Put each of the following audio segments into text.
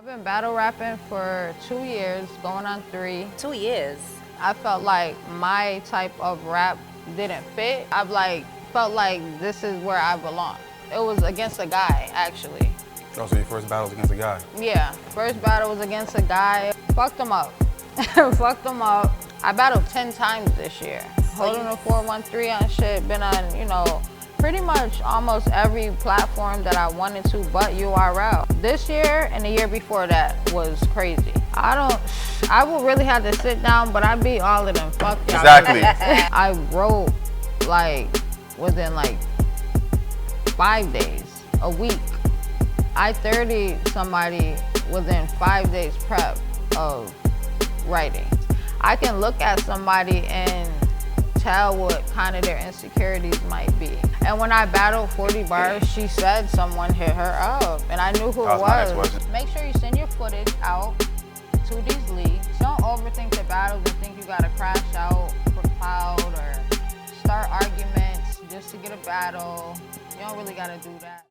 I've been battle rapping for 2 years, going on 3. 2 years. I felt like my type of rap didn't fit. Felt like this is where I belong. It was against a guy, actually. Oh, so your first battle was against a guy? Yeah, first battle was against a guy. Fucked him up. Fucked him up. I battled 10 times this year. Holding a 413 on shit, been on, pretty much almost every platform that I wanted to but URL. This year and the year before that was crazy. I would really have to sit down, but I beat all of them. Fuck y'all. Exactly. I wrote within 5 days, a week. I 30'd somebody within 5 days prep of writing. I can look at somebody and tell what kind of their insecurities might be. And when I battled 40 bars, she said someone hit her up, and I knew who it my next was. question. Make sure you send your footage out to these leagues. Don't overthink the battles and think you gotta crash out for clout or start arguments just to get a battle. You don't really gotta do that.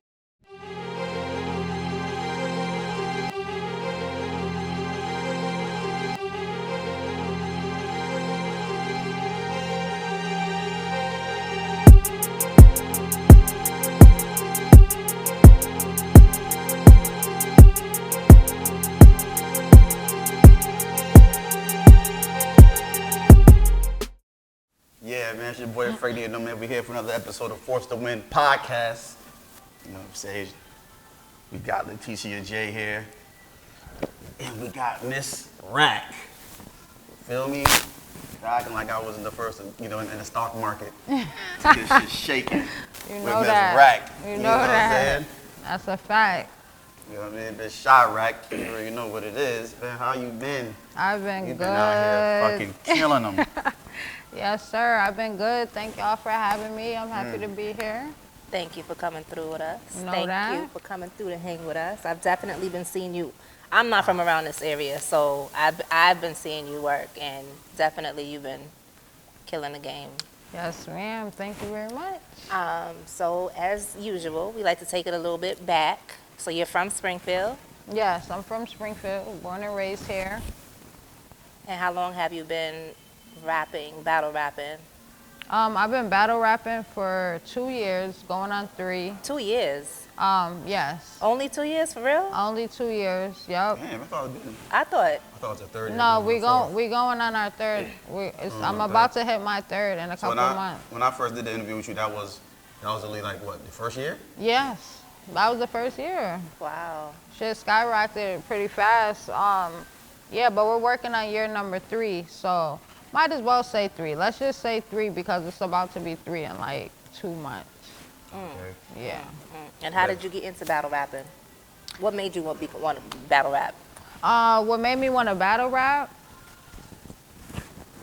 Yeah, man, it's your boy Freddie, and man, we're here for another episode of Force to Win podcast. You know what I'm saying? We got Leticia J here, and we got Miss Rack. Feel me? Acting like I wasn't the first, in the stock market. This shit shaking. You with know Miss that. Rack. You know what I'm that. saying? That's a fact. You know what I mean? Miss Cheyraq, you already know what it is. Man, how you been? I've been You've good. been out here fucking killing them. Yes, sir. I've been good. Thank y'all for having me. I'm happy to be here. Thank you for coming through with us. You know Thank that. you for coming through to hang with us. I've definitely been seeing you. I'm not from around this area, so I've been seeing you work, and definitely you've been killing the game. Yes, ma'am. Thank you very much. So as usual, we like to take it a little bit back. So you're from Springfield, Yes, I'm from Springfield, born and raised here. and how long have you been battle rapping? I've been battle rapping for 2 years, going on 3. 2 years. Yes. Only 2 years, for real? Only 2 years. Yup. Damn, I thought it was I thought. it was a third year. No, going on we going on our third. I'm about to hit my third in a So couple months. when I first did the interview with you, that was only the first year? Yes, that was the first year. Wow. Shit skyrocketed pretty fast. Yeah, but we're working on year number 3, so might as well say 3. Let's just say 3 because it's about to be 3 in 2 months. Okay. Yeah. And how did you get into battle rapping? What made you want to battle rap? What made me want to battle rap?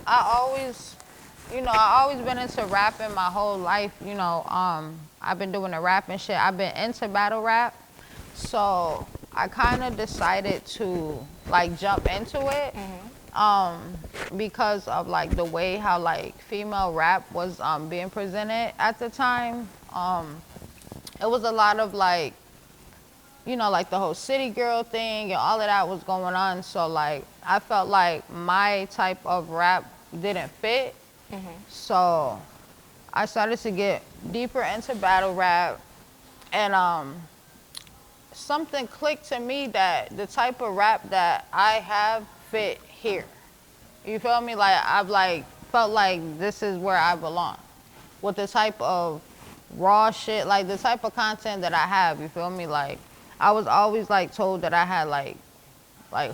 I always been into rapping my whole life. I've been doing the rapping shit. I've been into battle rap, so I kind of decided to jump into it. Because of the way how female rap was being presented at the time. It was a lot of the whole city girl thing and all of that was going on. So I felt like my type of rap didn't fit. So I started to get deeper into battle rap, and something clicked to me that the type of rap that I have fit here. You feel me? I've felt like this is where I belong with the type of raw shit, the type of content that I have. You feel me? I was always told that I had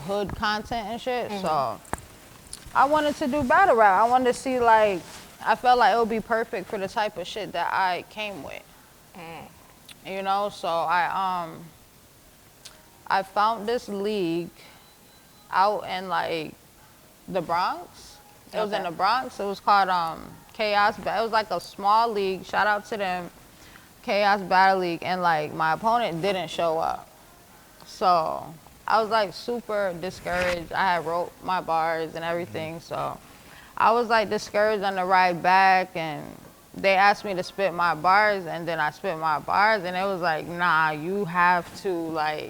hood content and shit. So I wanted to do battle rap. I wanted to see I felt like it would be perfect for the type of shit that I came with. So I found this league out in the Bronx. It was in the Bronx. It was called Chaos. It was a small league. Shout out to them, Chaos Battle League. And my opponent didn't show up. So I was super discouraged. I had wrote my bars and everything. So I was discouraged on the ride back, and they asked me to spit my bars, and then I spit my bars, and it was nah, you have to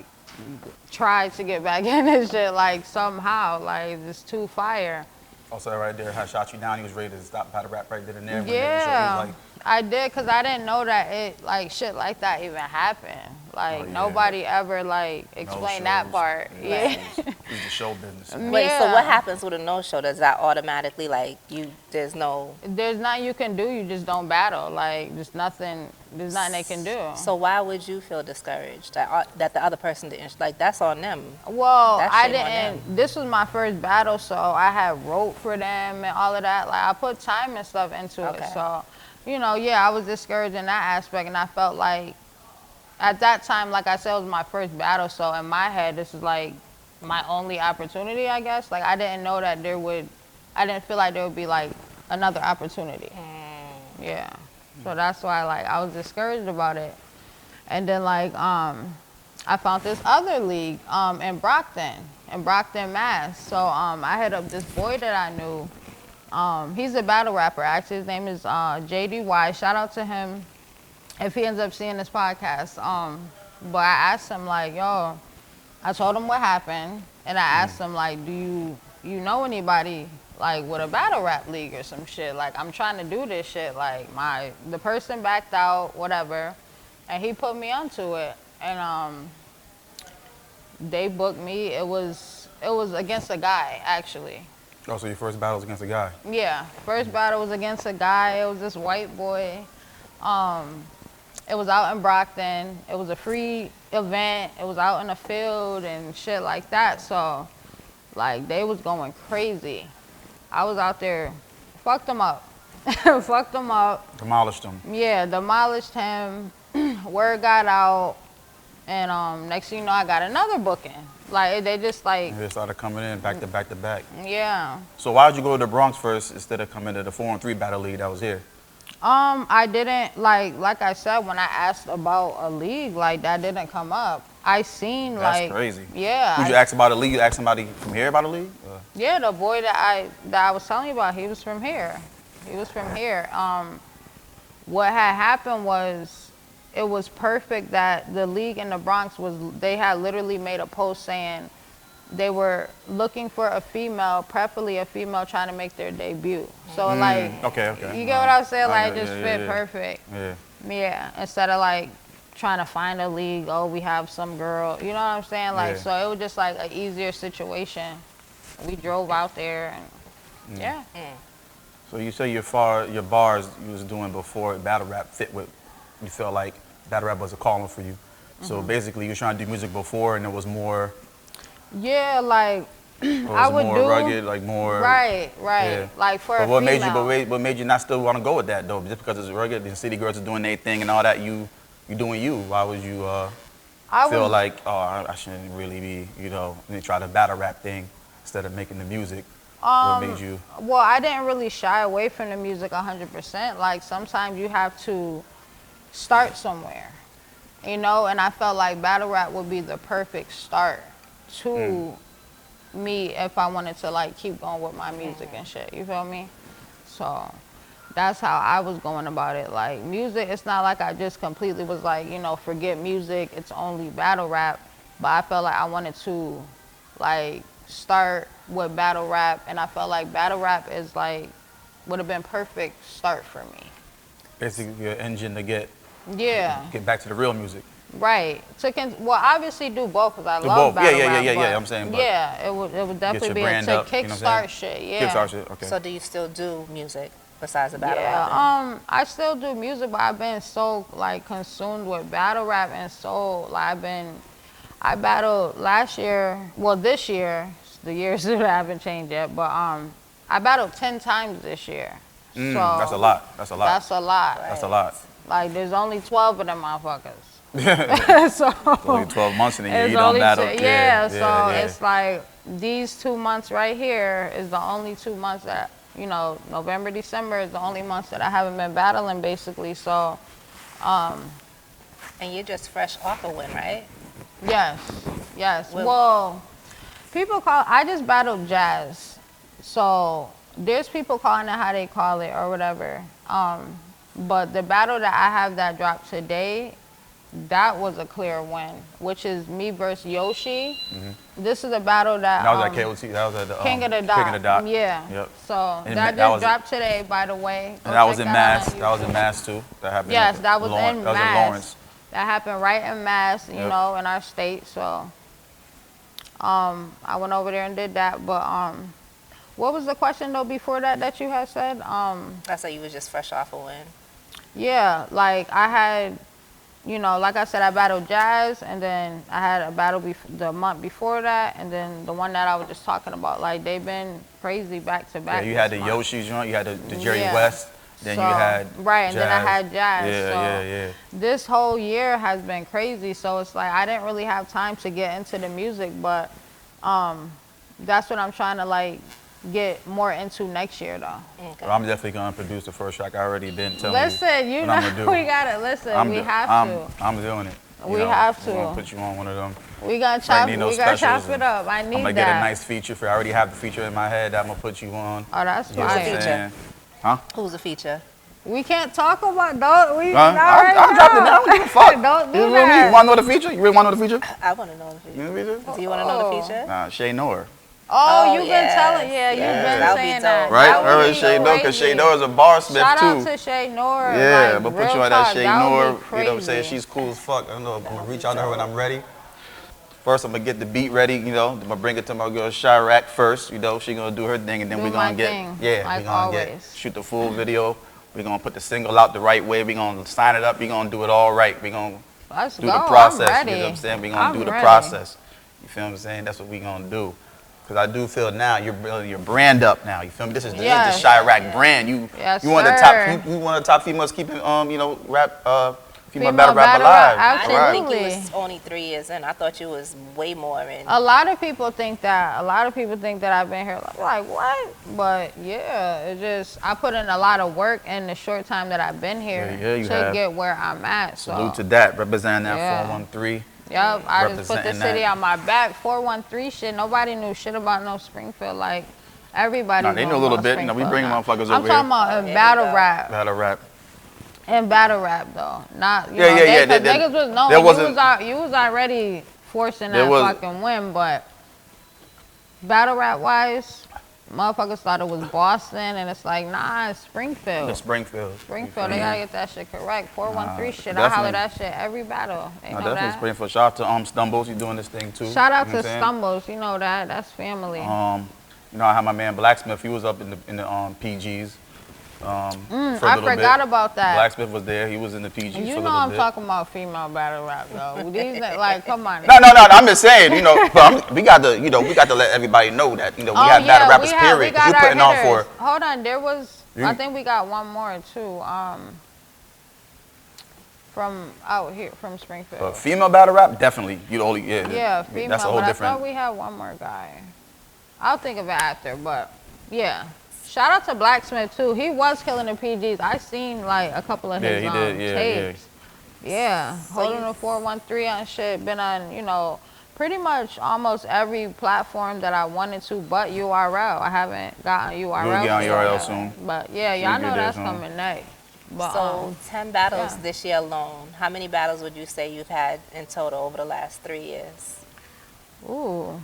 try to get back in this shit like somehow. Like it's too fire. Also, right there, had shot you down. He was ready to stop battle rap right then and there. When they showed Yeah, you, like, I did because I didn't know that it like shit like that even happened. Like Oh, yeah. nobody ever like explained that shows. part. Yeah. It's the show business. Wait, so Yeah. what happens with a no-show? Does that automatically, like, there's no... There's nothing you can do. You just don't battle. Like there's nothing. There's nothing they can do. So why would you feel discouraged that the other person didn't, like, that's on them? Well, That's I shame on didn't. This was my first battle, so I had wrote for them and all of that. Like I put time and stuff into Okay. it. So, you know, yeah, I was discouraged in that aspect, and I felt like at that time, like I said, it was my first battle. So in my head, this is like my only opportunity, I guess. Like I didn't know that I didn't feel like there would be like another opportunity. Yeah. So that's why like I was discouraged about it. And then like I found this other league in Brockton, Mass. So I hit up this boy that I knew. He's a battle rapper. Actually, his name is JDY. Shout out to him if he ends up seeing this podcast. But I asked him like, yo, I told him what happened, and I asked him like, do you know anybody like with a battle rap league or some shit? Like I'm trying to do this shit. Like the person backed out, whatever, and he put me onto it, and they booked me. It was against a guy actually. Oh, so your first battle was against a guy. Yeah, first battle was against a guy. It was this white boy. It was out in Brockton. It was a free event. It was out in the field and shit like that. So, like, they was going crazy. I was out there, fucked them up. Fucked them up. Demolished him. Yeah, demolished him. Word got out. And next thing you know, I got another booking. Like, they just like, And they started coming in back to back to back. yeah. So why did you go to the Bronx first instead of coming to the 4-on-3 battle league that was here? I didn't, like I said, when I asked about a league, like, that didn't come up. I seen, That's like... crazy. Yeah. Did you ask about a league? You asked somebody from here about a league? Yeah, the boy that I was telling you about, he was from here. He was from here. What had happened was, it was perfect that the league in the Bronx they had literally made a post saying they were looking for a female, preferably a female trying to make their debut. So like, Okay. you get what I'm saying? I Like, know, it just yeah, fit yeah. perfect. Yeah. Yeah, instead of like trying to find a league, oh, we have some girl, you know what I'm saying? Like, Yeah. so it was just like an easier situation. We drove out there and yeah. So you say your bars you was doing before battle rap fit with, you felt like battle rap was a calling for you. So basically you were trying to do music before and it was more, Yeah, like it I was would more do rugged, like more. right. Yeah. Like for But a what female. what made you not still want to go with that though? Just because it's rugged, the city girls are doing their thing and all that, you doing you. Why would you I feel was, like, oh, I shouldn't really be, and try the battle rap thing instead of making the music? What made you? well, I didn't really shy away from the music 100%. Like sometimes you have to start somewhere, and I felt like battle rap would be the perfect start to me if I wanted to like keep going with my music and shit. You feel me? So that's how I was going about it. Like music, it's not like I just completely was like, forget music, it's only battle rap. But I felt like I wanted to like start with battle rap, and I felt like battle rap is like would have been perfect start for me. Basically, your engine to get Yeah, back to the real music. right. Well, obviously do both because I Do love both. battle Yeah, rap. yeah. but I'm saying, but yeah, it would definitely your be brand to up, you know what I'm kickstart saying? shit. Yeah. Kickstart shit. Okay. So do you still do music besides the battle Yeah, rap? I still do music, but I've been so like consumed with battle rap and so like I battled last year. Well, this year, the years that haven't changed yet, but I battled 10 times this year. So That's a lot. That's a lot. That's a lot. That's a lot. Like there's only 12 of them motherfuckers. So Only 12 months in a year, it's you don't only battle. yeah, so yeah. it's like these 2 months right here is the only 2 months that November, December is the only months that I haven't been battling basically. So And you're just fresh off a win, right? yes. Well- Well, I just battled jazz. So there's people calling it how they call it or whatever. But the battle that I have that dropped today that was a clear win, which is me versus Yoshi. This is a battle that That was at KOT. That was at the King of the Dot. King of the Dot. Yeah. Yep. So And that that just was- dropped today, by the way. Go And that was check in out Mass. on That was in YouTube. Mass too. That happened. Yes, in that was Lawrence. in That was in Mass. Lawrence. That happened right in Mass, you Yep. know, in our state. So, I went over there and did that. But what was the question though before that you had said? I said you was just fresh off a win. Yeah, like I had, you know, like I said, I battled Jazz, and then I had a battle the month before that, and then the one that I was just talking about. Like they've been crazy back to Yeah, back. you had this the month. Yoshi joint. You had the Jerry Yeah. West. Then So, you had right, and then I Jazz. had Jazz. Yeah, so yeah. This whole year has been crazy. So it's like I didn't really have time to get into the music, but that's what I'm trying to like get more into next year though. Okay. Well, I'm definitely gonna produce the first track. I already been telling Listen, you what know I'm gonna do. we gotta listen. We have to. I'm doing it. You We know, have We're to. gonna put you on one of them. We gonna Frank chop. need no We gotta chop specials, it up. I need I'm gonna that. get a nice feature for. I already have the feature in my head that I'm gonna put you on. Oh, that's You know what I'm fine. feature? saying? Huh? Who's the feature? We can't talk about. Don't we? Huh? Not right I'm dropping it now. down. Give a fuck. Don't do You know me? that. You wanna know the feature? You really wanna know the feature? I want to know the feature. You know the feature? Do you want to know Oh. the feature? Nah, Shay Noor. Oh, Oh, you've yes. been telling. Yeah, you've Yes. been That would be saying dope. that. Right? That would Remember be Shay Noor? Because Shay crazy. Noor is a bar smith Shout too. out to Shay Noor. Yeah, like, but put real you on that talk, Shay that would Noor. be You know what I'm saying? crazy. She's cool as fuck. I know. I'm gonna reach out to her when I'm ready. First, I'm gonna get the beat ready. You know, I'm gonna bring it to my girl Cheyraq first. You know, she gonna do her thing, and then Do we gonna my get thing, yeah, like we gonna get always. shoot the full video. We gonna put the single out the right way. We gonna sign it up. We gonna do it all right. We gonna Let's do go. the process. I'm ready. You know what I'm saying? We gonna I'm do the ready. process. You feel what I'm saying? That's what we gonna do. Cause I do feel now you're building your brand up now. You feel me? This is Yes. the Cheyraq brand. Yes, you one of the sir. top you one of the top females keeping you know rap female Female battle rap battle alive. rap, I didn't think you Absolutely. was only 3 years in. I thought you was way more in. A lot of people think that. A lot of people think that I've been here like what? But yeah, it just I put in a lot of work in the short time that I've been here Yeah, you to have. get where I'm at. So Salute to that, representing that Yeah. 413. yep, I just put the Representing city that. on my back. 413 shit. Nobody knew shit about no Springfield. Like everybody. Nah, they knew knew a little about bit. You know, we bring Springfield. motherfuckers I'm over talking here. about There in you battle go. rap. Battle rap. In battle rap though, not you Yeah, know, yeah, yeah, because there- niggas was no, there you wasn't- was already forcing There that was- fucking win, but battle rap wise, motherfuckers thought it was Boston, and it's like nah, it's Springfield. The Springfield. Springfield, they gotta get that shit correct. 413 shit, I definitely. holler that shit every battle. They No, know definitely that. Springfield. Shout out to Stumbles. He's doing this thing too. Shout out You know to what I'm saying? Stumbles, you know that, that's family. You know, I had my man Blacksmith. He was up in the PGs. For a I little forgot bit. about that. Blacksmith was there. He was in the PGs You for a know little I'm bit. talking about female battle rap though. These like, come on. No. I'm just saying, you know, but we got to, you know, we got to let everybody know that, you know, we have battle rappers. we Period. 'Cause got you our putting on hitters. for. Hold on, there was. You- I think we got one more too. From out here, from Springfield. Female battle rap, definitely. You the only, Yeah, female. That's a whole but I different. thought we had one more guy. I'll think of it after, but yeah. Shout out to Blacksmith too. He was killing the PGs. I seen like a couple of Yeah, his he did. Yeah, tapes. Yeah, holding you- the 413 on shit. Been on, you know, pretty much almost every platform that I wanted to, but URL. I haven't gotten URL. You'll get on yet. URL soon. But yeah, You'll y'all get know there that's soon. coming next. But So 10 battles yeah. this year alone. How many battles would you say you've had in total over the last 3 years? ooh,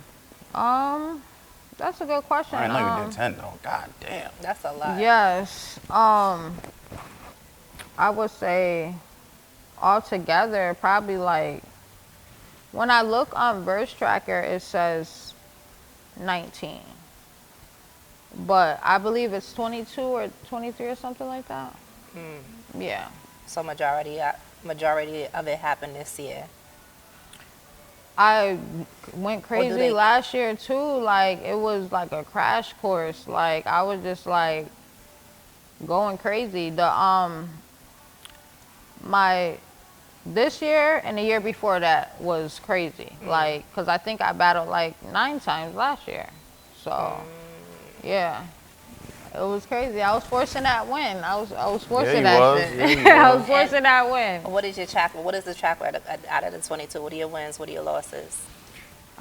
that's a good question. I didn't know you did 10 though. God damn. That's a lot. Yes. I would say altogether probably like when I look on Verse Tracker it says 19. But I believe it's 22 or 23 or something like that. Yeah. So majority of it happened this year. I went do crazy they- last year too. Like it was like a crash course. Like I was just like going crazy. This year and the year before that was crazy. Like, cause I think I battled like 9 times last year. So yeah. It was crazy. I was forcing that win. I was forcing you that was. shit. Yeah, you I was was. forcing that win. What is your track? What is the track record out of the 22? What are your wins? What are your losses?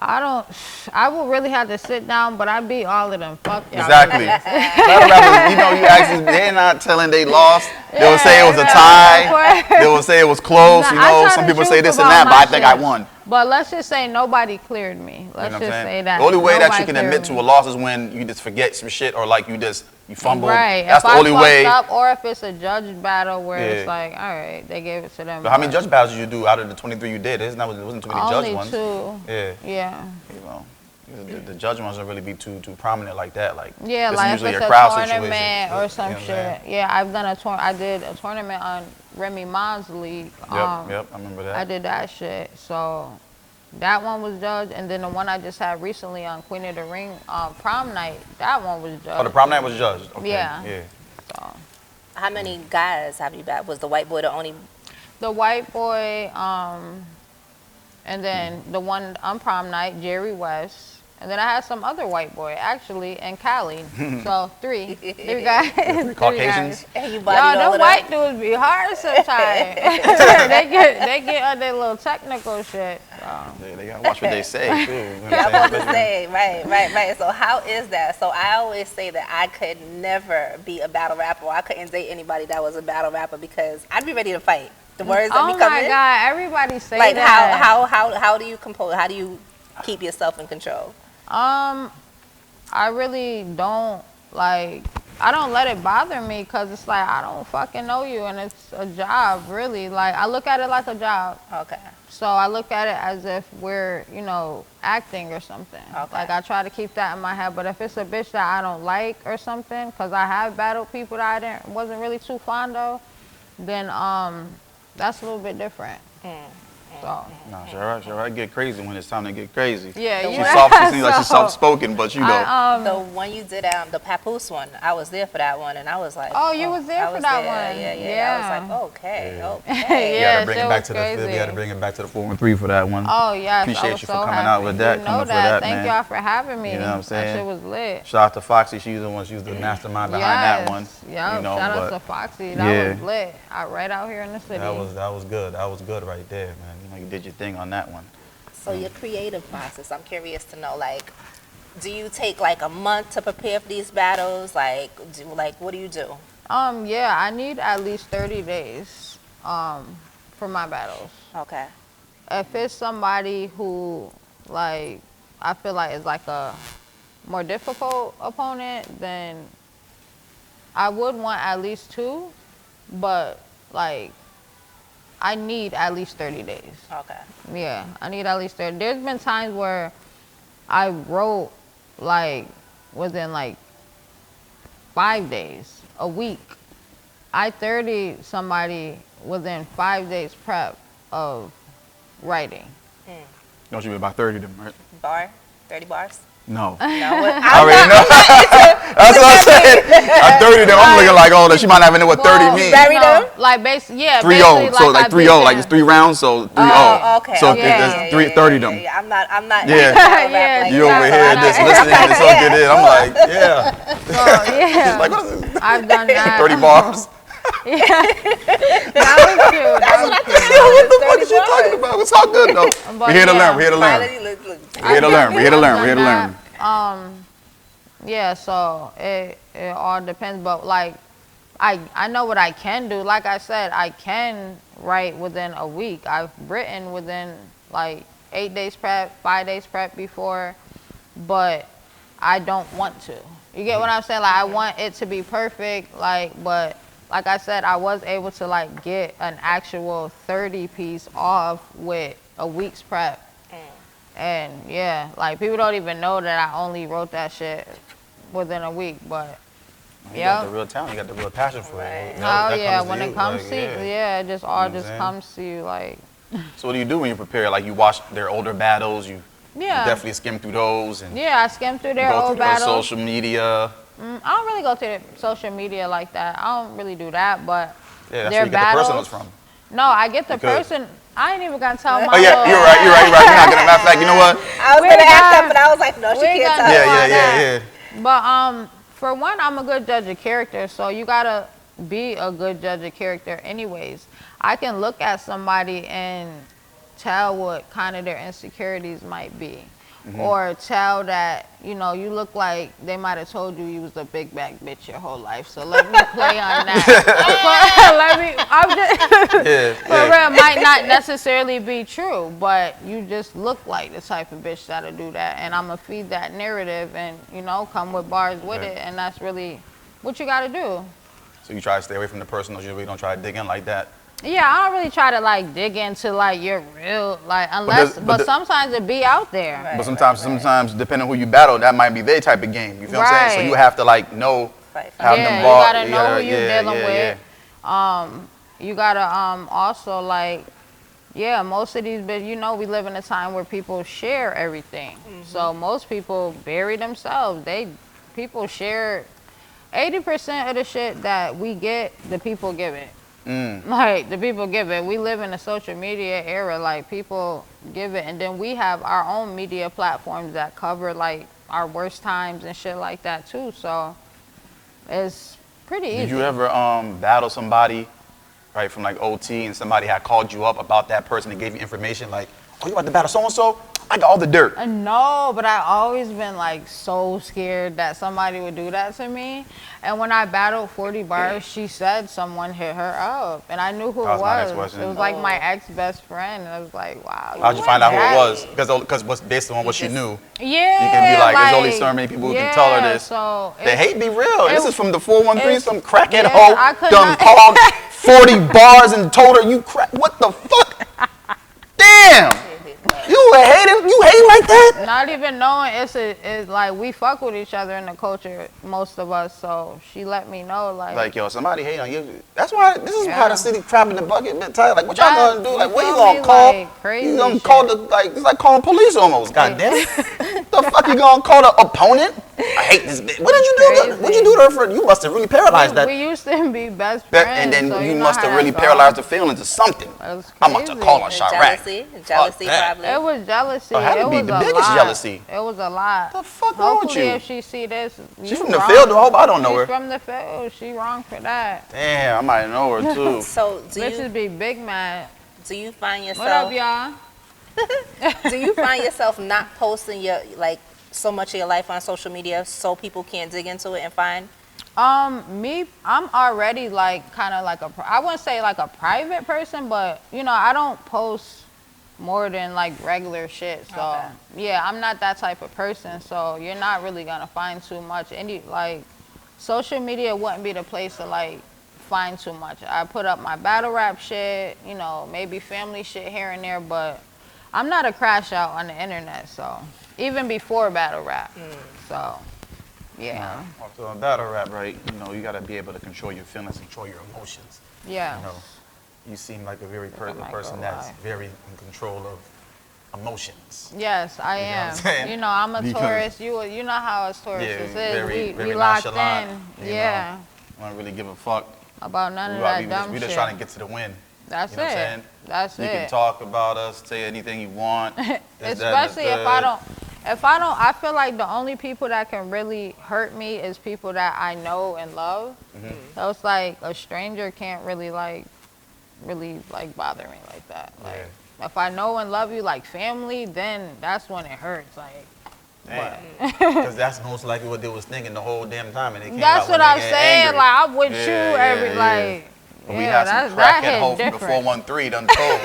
I would really have to sit down, but I beat all of them. Fuck y'all. Exactly. Battle rappers, you know, you actually, they're not telling they lost. They will say it was a tie. They will say it was close. Nah, you I know, try some the people say truth this and about that, but my I think I shit. won. But let's just say nobody cleared me. Let's You know what I'm just saying? say that. The only way that Nobody you can cleared admit me. to a loss is when you just forget some shit or like you fumbled. Right. That's if the only I way. fucked up, or if it's a judge battle where Yeah. it's like, all right, they gave it to them. But how many judge battles did you do out of the 23 you did? It wasn't too many judge Only ones. 2. Yeah. Yeah. You know, the judge ones don't really be too prominent like that. Like Yeah, it's like if usually it's a a crowd tournament situation. or some You know what I'm shit. Yeah, I've done I did a tournament on Remy Ma's league. Yep, I remember that. I did that shit. So that one was judged, and then the one I just had recently on Queen of the Ring prom night, that one was judged. Oh, the prom night was judged. Okay. Yeah. Yeah. So How many guys have you battled? Was the white boy the only? the white boy, and then the one on prom night, Jerry West. And then I had some other white boy, actually, in Cali. So 3 guys. Three Caucasians. And you Y'all, bodied all them of them? white dudes be hard sometimes. they get on their little technical shit. So. They gotta watch what they say too. You know what I I'm was about to saying? say, right. So how is that? So I always say that I could never be a battle rapper. Or I couldn't date anybody that was a battle rapper because I'd be ready to fight. The words that Oh be coming. my God, everybody say Like that. how do you compose? How do you keep yourself in control? I really don't, like, I don't let it bother me because it's like, I don't fucking know you and it's a job, really. Like, I look at it like a job. Okay. So I look at it as if we're, acting or something. Okay. Like, I try to keep that in my head. But if it's a bitch that I don't like or something, because I have battled people that I wasn't really too fond of, then that's a little bit different. So. No, Cheyraq get crazy when it's time to get crazy. Yeah, She you seems like she's so- soft-spoken, but you know. The one you did, the Papoose one, I was there for that one, and I was like, Oh, you was there I for that one. Yeah. I was like, okay. We Yeah, gotta bring shit it back was to the fifth. We crazy. gotta bring it back to the 4-3 for that one. Oh, yes. I Appreciate was you so for coming happy. out with that, You coming know for that, Thank man. y'all for having me. You know what I'm saying? That shit was lit. Shout out to Foxy. She was the mastermind behind that one. Yep. You know, Shout out but to Foxy. That yeah. was lit. Right out here in the city. that was good. That was good right there, man. You know, you did your thing on that one. So your creative process, I'm curious to know, like, do you take like a month to prepare for these battles? Like, what do you do? Yeah, I need at least 30 days for my battles. Okay. If it's somebody who, like, I feel like is like a more difficult opponent, then I would want at least 2, but, like, I need at least 30 days. Okay. Yeah, I need at least 30. There's been times where I wrote, like, within, like, 5 days, a week. I 30 somebody within 5 days prep of writing. Don't you be about 30 of them, right? Bar? 30 bars? No. No. I already know. That's what I'm saying. At 30 of them, I'm looking like, oh, she might not even know what 30 means. Bury them? Like, basically, yeah. 3-0, so like I've 3-0, been like it's 3 rounds, so 3-0. Oh, okay. So okay. there's 30 of them. Yeah. I'm not. Yeah. Yeah, like You that, over so here I'm just not- listening to someone get in. I'm like, yeah. So, yeah. Like, what is this? I've done that. 30 bars? That was cute. That was cute. Yo, what the fuck is she talking about? It's all good, though. But We're here to yeah. learn. We're here to learn. We're here to learn. We're here to learn. We're here to learn. Yeah, so it all depends, but like I know what I can do. Like I said, I can write within a week. I've written within like 8 days prep, 5 days prep before, but I don't want to. You get what I'm saying? Like I want it to be perfect, but like I said, I was able to like get an actual 30 piece off with a week's prep. And yeah, like people don't even know that I only wrote that shit within a week, but You got the real talent. You got the real passion for it. oh That yeah, comes to when you, it comes like, to it just all You know what I'm just saying? comes to you like So what do you do when you prepare? Like you watch their older battles, you yeah. definitely skim through those and Yeah, I skim through their go old through their battles. social media. I don't really go to the social media like that. I don't really do that, but Yeah, that's their where you get the battles, personals from. No, I get the You could. person. I ain't even gonna tell my. Oh yeah, little- you're right. You're not gonna. Matter of fact, you know what? I was We gonna ask got- that, but I was like, no, she we can't got- tell. Yeah. But for one, I'm a good judge of character, so you gotta be a good judge of character anyways. I can look at somebody and tell what kind of their insecurities might be. or tell that, you know, you look like they might have told you you was a big back bitch your whole life. So let me play on that. For real, it might not necessarily be true, but you just look like the type of bitch that'll do that. And I'm going to feed that narrative and, you know, come with bars with it. And that's really what you got to do. So you try to stay away from the personal. You really don't try to dig in like that. Yeah, I don't really try to like dig into like your real like unless, but sometimes it be out there. But sometimes depending on who you battle, that might be their type of game. You feel what I'm saying? So you have to like know, have them ball. You gotta know who you're dealing with. You gotta also like, most of these, but you know, we live in a time where people share everything. So most people bury themselves. People share 80% of the shit that we get, the people give it. Like, the people give it. We live in a social media era. Like, people give it. And then we have our own media platforms that cover, like, our worst times and shit like that, too. So, it's pretty easy. Did you ever battle somebody, right, from, like, OT, and somebody had called you up about that person and gave you information, like, oh, you about to battle so-and-so? I got all the dirt. No, but I always been like so scared that somebody would do that to me. And when I battled 40 Bars, she said someone hit her up, and I knew who it was. My next question. It was like my ex-best friend, and I was like, wow. How'd you find out who it was? Because what's based on what she knew. Yeah. You can be like, there's only so many people who can tell her this. So the hate be real. This is from the 413, some crackhead I hoe done called 40 Bars and told her you crack. What the fuck? Damn. You hate like that? Not even knowing it's like we fuck with each other in the culture, most of us. So she let me know, like yo, somebody hate on you. That's why this is how the city crap in the bucket been tight. Like, what y'all gonna do? Like, what you gonna call? Like, you gonna call it's like calling police almost. God damn it! The fuck you gonna call the opponent? I hate this bitch. What did you do? What you do to her for? You must have really paralyzed that. We used to be best friends. And then so you must have really paralyzed the feelings or something. I'm about to call on Cheyraq. Jealousy probably. It was jealousy. It had to be the biggest jealousy. It was a lot. The fuck wrong with you? If she see this, she's from the field. I hope I don't know her. She's from the field. She wrong for that. Damn, I might know her too. So bitches be big mad. Do you find yourself? What up, y'all? Do you find yourself not posting your so much of your life on social media so people can't dig into it and find? I'm already like kind of like I wouldn't say like a private person, but you know, I don't post more than like regular shit. So yeah, I'm not that type of person. So you're not really gonna find too much. Like social media wouldn't be the place to like find too much. I put up my battle rap shit, you know, maybe family shit here and there, but I'm not a crash out on the internet. So even before battle rap. So yeah. So in battle rap, right? You know, you gotta be able to control your feelings, control your emotions. Yeah. You know, you seem like a very person that's very in control of emotions. Yes, I am. You know, I'm a Taurus. You know how us Tauruses is. We locked in. Yeah. We don't really give a fuck about none of that dumb shit. We just trying to get to the win. That's you know it. What I'm saying? That's it. You can talk about us, say anything you want. Especially if I feel like the only people that can really hurt me is people that I know and love. So it's like a stranger can't really bother me like that. Like if I know and love you like family, then that's when it hurts. Like, because that's most likely what they was thinking the whole damn time, and they came that's out what I'm saying. Angry. Like I'm with you like. But we have some crackhead hoe from the 413 done told.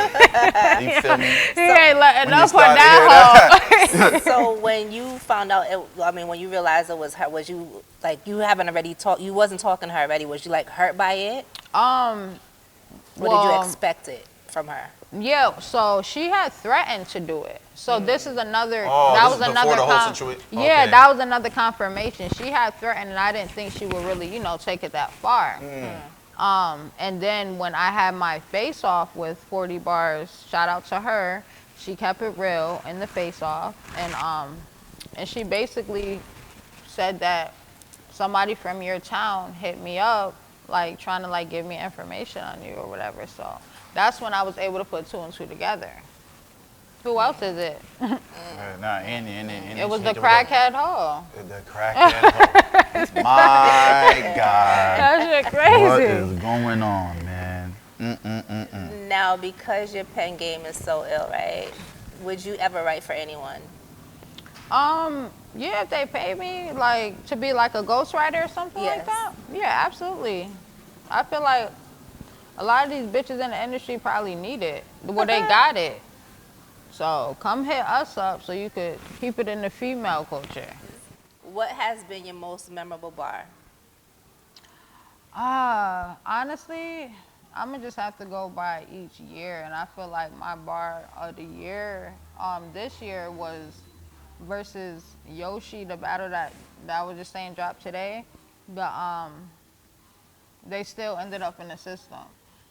You feel me? He ain't letting up on that hoe. So when you found out, when you realized it was her, was you like, you haven't already talked, you wasn't talking to her already, was you like hurt by it? Or did you expect it from her? Yeah, so she had threatened to do it. So this is another, that was another situation. Yeah, that was another confirmation. She had threatened and I didn't think she would really, take it that far. And then when I had my face off with 40 Bars, shout out to her, she kept it real in the face off, and she basically said that somebody from your town hit me up, like trying to like give me information on you or whatever. So that's when I was able to put two and two together. Who else is it? Andy. It was the crackhead hoe. The crackhead hoe. My God. That shit crazy. What is going on, man? Now, because your pen game is so ill, right? Would you ever write for anyone? Yeah, if they pay me like to be like a ghostwriter or something like Yes. that. Yeah, absolutely. I feel like a lot of these bitches in the industry probably need it. Well, they got it. So come hit us up so you could keep it in the female culture. What has been your most memorable bar? Honestly, I'm gonna just have to go by each year, and I feel like my bar of the year, this year was versus Yoshi, the battle that I was just saying dropped today. But they still ended up in the system.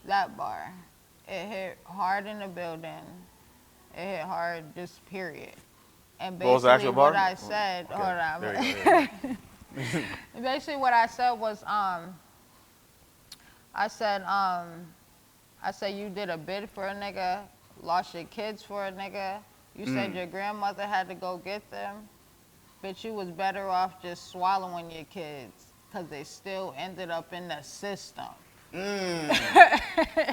That bar, it hit hard in the building. It hit hard, just period. And What was the actual basically what bar? I said, Okay. hold on. There you go, there you go. Basically what I said was, I said, you did a bid for a nigga, lost your kids for a nigga. You said your grandmother had to go get them. Bitch, you was better off just swallowing your kids because they still ended up in the system.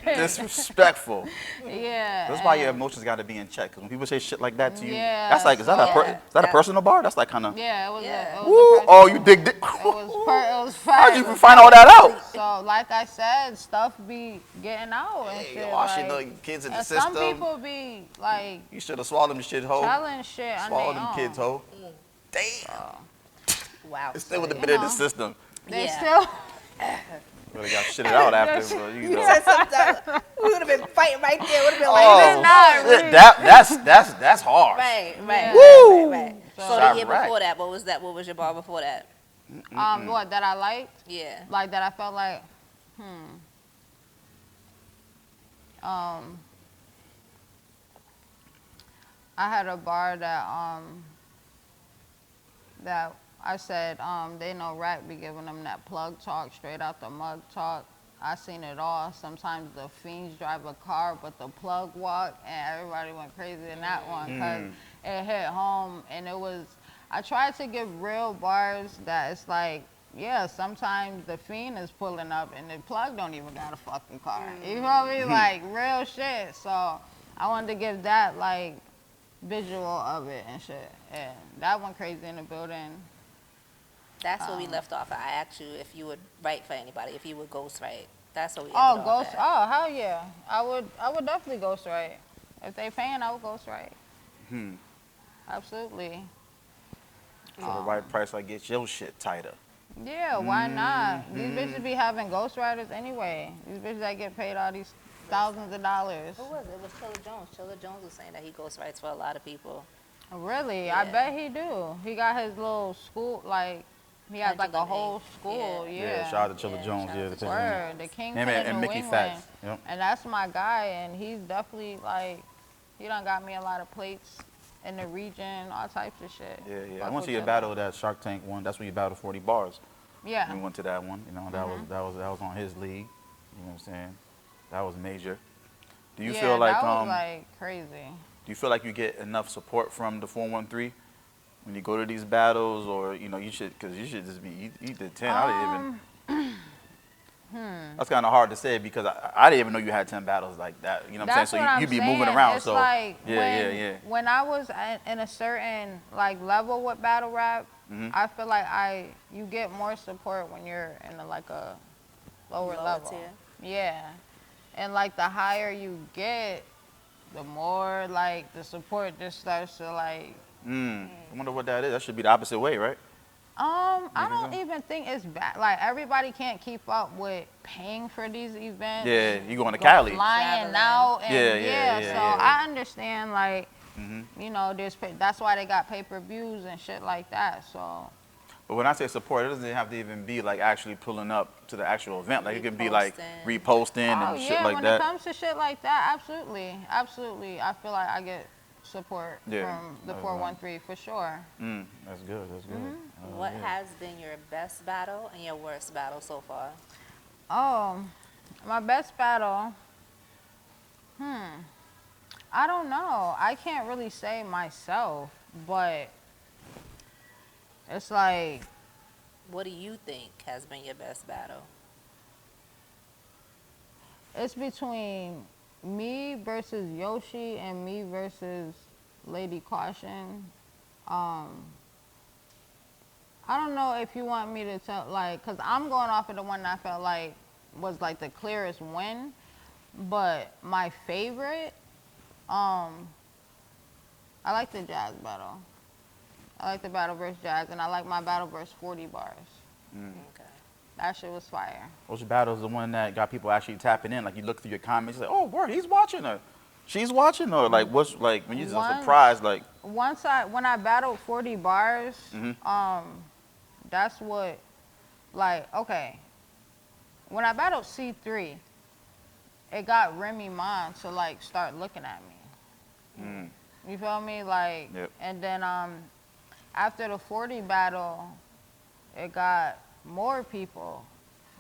Disrespectful. Yeah. That's why your and- emotions got to be in check. Because when people say shit like that to you, Yeah, that's like, is that a personal bar? That's like kind of. Yeah, it was Yeah. a, it was Woo! a Oh, you dig it. It was How'd you facts. find all that out? So, like I said, stuff be getting out and Hey, shit. yo, I should like, know your kids in the and system. some people be like You should have swallowed them shit, ho. telling shit on Swallow their them own. kids, ho. Damn. Wow. It's still with the you bit of know. the system. They Yeah. still. Really got shitted out after, but you know. We would have been fighting right there. Would have been Oh, not shit. really. That's harsh. right, Yeah. right. So Cheyraq. the year before that, what was that? What was your bar before that? What that I liked, Yeah. like that I felt like, I had a bar that I said, they know Rack be giving them that plug talk, straight out the mug talk. I seen it all. Sometimes the fiends drive a car, but the plug walk, and everybody went crazy in that one because it hit home, and it was. I tried to give real bars that it's like, yeah, sometimes the fiend is pulling up and the plug don't even got a fucking car. You feel me? Like real shit. So I wanted to give that like visual of it and shit. And that went crazy in the building. That's what we left off at. I asked you if you would write for anybody, if you would ghostwrite. That's what we Oh, ended off ghost. at. Oh, hell yeah. I would definitely ghostwrite. If they paying, I would ghostwrite. Absolutely. For the right price, I get your shit tighter. Yeah, why not? These bitches be having ghostwriters anyway. These bitches that get paid all these thousands of dollars. Who was it? It was Chilla Jones. Chilla Jones was saying that he ghostwrites for a lot of people. Really? I Yeah. bet he do. He got his little school, like, he has like a Pendulum whole Ink. school. Yeah. Yeah. Shout out to Chilla Yeah, Jones. shout Yeah, out the to Pendulum. Word, the king Him and in New Mickey England. Facts. Yep. And that's my guy, and he's definitely like, he done got me a lot of plates in the region, all types of shit. Yeah, yeah. I Fuck went to with your Chilla. battle, that Shark Tank one. That's when you battled 40 bars. Yeah. We went to that one. You know, that was on his league. You know what I'm saying? That was major. Do you yeah, feel like that was like crazy. do you feel like you get enough support from the 413 when you go to these battles, or you know you should just be you did 10. I didn't even. That's kind of hard to say because I didn't even know you had 10 battles like that. You know what I'm That's saying? what So I'm you be saying. moving around. It's So like yeah. when I was in a certain like level with battle rap, I feel like you get more support when you're in a lower level. tier. Yeah, and like the higher you get, the more like the support just starts to like. I wonder what that is. That should be the opposite way, right? I don't even think it's bad. Like everybody can't keep up with paying for these events. Yeah, you going to Cali. Flying Traveling. out and Yeah. so I understand like you know that's why they got pay-per-views and shit like that. So But when I say support, it doesn't have to even be like actually pulling up to the actual event. Like it can be like reposting oh and yeah, shit like when that. it comes to shit like that, absolutely. I feel like I get support Yeah, from the that's 413 for sure. That's good. That's good. What has been your best battle and your worst battle so far? Oh, my best battle. I don't know. I can't really say myself, but it's like What do you think has been your best battle? it's between me versus Yoshi and me versus Lady Caution. I don't know if you want me to tell, like, because I'm going off of the one that I felt like was like the clearest win. But my favorite, I like the jazz battle. I like the battle versus jazz, and I like my battle versus 40 bars. Okay. That shit was fire. Which battle is the one that got people actually tapping in? Like you look through your comments, like, oh, word, he's watching her. She's watching her. Like, what's like when you're just surprised, like. When I battled 40 bars, that's what, like, okay. When I battled C3, it got Remy Ma to like start looking at me. You feel me? Like, yep. And then after the 40 battle, it got more people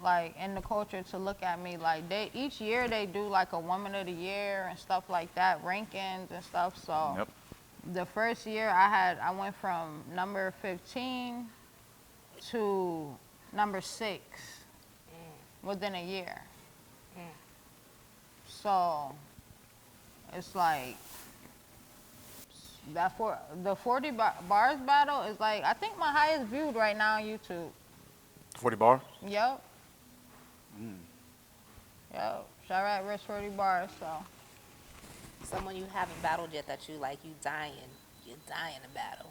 like in the culture to look at me. Like each year they do like a woman of the year and stuff like that, rankings and stuff. So yep. The first year I went from number 15 to number 6 within a year. So it's like that for the 40 bars battle is like I think my highest viewed right now on YouTube. 40 bars? Yep. Yep. Cheyraq versus 40 bars. So. Someone you haven't battled yet that you like, you're dying to battle.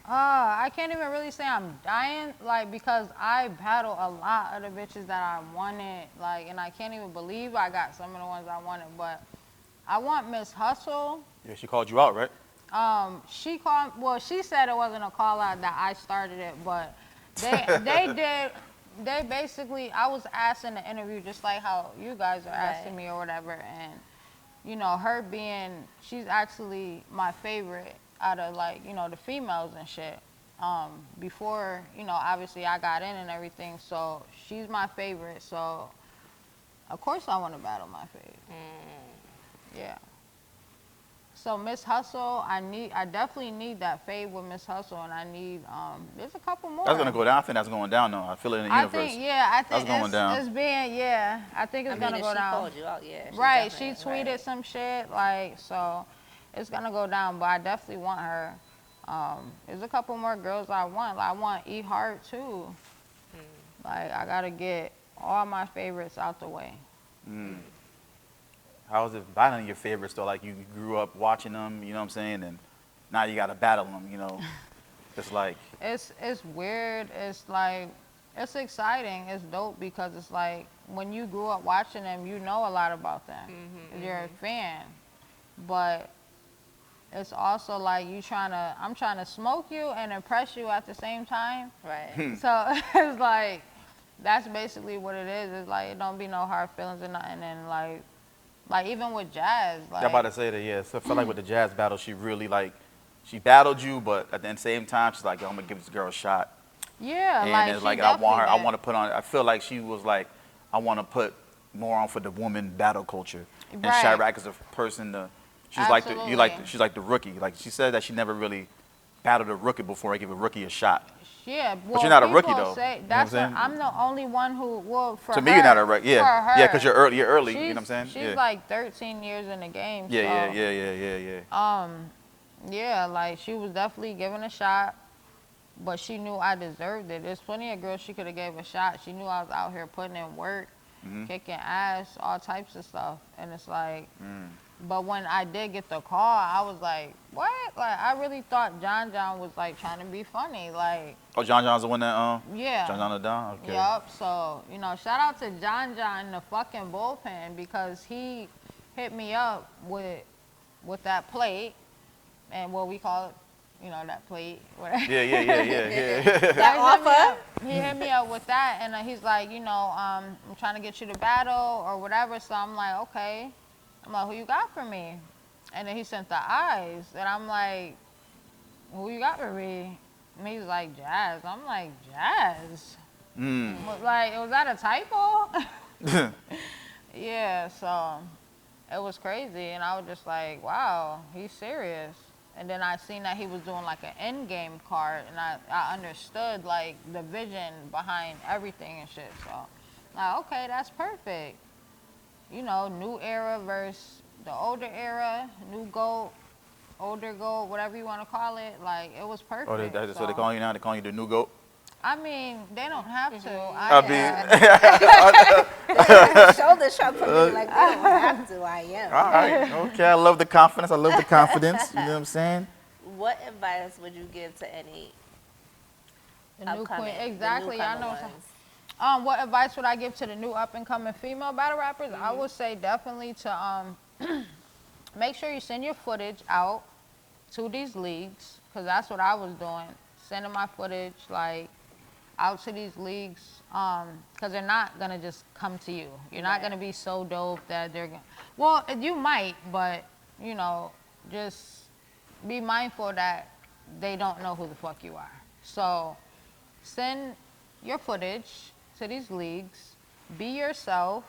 I can't even really say I'm dying, like, because I battle a lot of the bitches that I wanted, like, and I can't even believe I got some of the ones I wanted, but I want Miss Hustle. Yeah, she called you out, right? She said it wasn't a call out that I started it, but they basically, I was asked in the interview just like how you guys are asking me or whatever, and, you know, her being, she's actually my favorite out of like, you know, the females and shit. Before, you know, obviously I got in and everything, so she's my favorite, so of course I want to battle my favorite. Yeah. So Miss Hustle, I definitely need that fade with Miss Hustle, and I need, there's a couple more. That's gonna go down. I think that's going down though. I feel it in the universe. I think that's going down. It's being, yeah. I think it's gonna go down. She called you out, yeah. Right, she tweeted some shit, like, so it's gonna go down, but I definitely want her. There's a couple more girls I want. Like, I want E Heart too. Like, I gotta get all my favorites out the way. How is it battling your favorites though? Like you grew up watching them, you know what I'm saying, and now you gotta battle them, you know. It's like it's weird. It's like it's exciting. It's dope because it's like when you grew up watching them, you know a lot about them. You're a fan, but it's also like I'm trying to smoke you and impress you at the same time. Right. So it's like that's basically what it is. It's like it don't be no hard feelings or nothing, and like even with jazz, like I'm about to say that, yeah. So I feel like with the jazz battle, she really like she battled you, but at the same time, she's like, yo, I'm gonna give this girl a shot. Yeah, and like it's like I want to put on. I feel like she was like, I want to put more on for the woman battle culture. And Cheyraq is a person she's Absolutely. she's like the rookie. Like she said that she never really battled a rookie before. I give a rookie a shot. Yeah, but you're not a rookie though. Say, that's you know I'm the only one who for to her, me you're not a rookie. Yeah, for her, yeah, because you're early. You're early. You know what I'm saying? She's like 13 years in the game. Yeah, so, yeah. Yeah, like she was definitely given a shot, but she knew I deserved it. There's plenty of girls she could have gave a shot. She knew I was out here putting in work, kicking ass, all types of stuff, and it's like. But when I did get the call, I was like, what? Like, I really thought John was, like, trying to be funny. Like... Oh, John's the one that, yeah. John the Don? Okay. Yup. So, you know, shout out to John in the fucking bullpen because he hit me up with that plate and what we call it, you know, that plate. Whatever. Yeah. That offer? He hit me up with that, and he's like, you know, I'm trying to get you to battle or whatever. So I'm like, okay. I'm like, who you got for me? And then he sent the eyes. And I'm like, who you got for me? And he's like, Jazz. I'm like, Jazz? Like, was that a typo? Yeah, so it was crazy. And I was just like, wow, he's serious. And then I seen that he was doing like an end game card. And I understood like the vision behind everything and shit. So, like, okay, that's perfect. You know, new era versus the older era, new GOAT. older goat, whatever you want to call it. Like, it was perfect. Oh, so they calling you now? They calling you the new goat? I mean, they don't have to. Shoulder shrug for me, like, they don't have to. I am. All right. Okay, I love the confidence. You know what I'm saying? What advice would you give to any The new upcoming, queen, exactly. the I newcomer know. ones? What advice would I give to the new up and coming female battle rappers? I would say definitely to make sure you send your footage out to these leagues, because that's what I was doing, sending my footage like out to these leagues, because they're not gonna just come to you. You're not gonna be so dope that they're gonna. Well, you might, but you know, just be mindful that they don't know who the fuck you are. So send your footage to these leagues. Be yourself.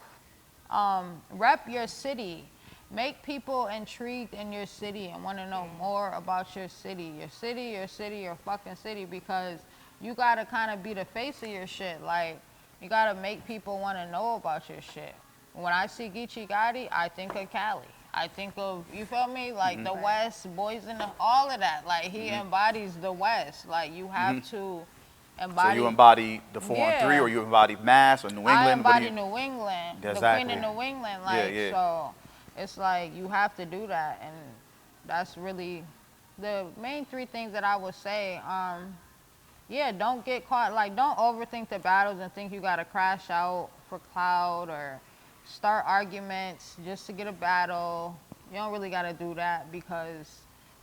Rep your city. Make people intrigued in your city and want to know more about your city, your fucking city, because you got to kind of be the face of your shit. Like, you got to make people want to know about your shit. When I see Geechee Gotti, I think of Cali. I think of, you feel me? Like the West, boys in the, all of that. Like, he embodies the West. Like, you have to embody. So you embody the 4-on-3, or you embody Mass or New England? I embody New England. Exactly. The queen of New England. Like, so it's like you have to do that. And that's really the main three things that I would say. Yeah, don't get caught. Like, don't overthink the battles and think you got to crash out for clout or start arguments just to get a battle. You don't really got to do that, because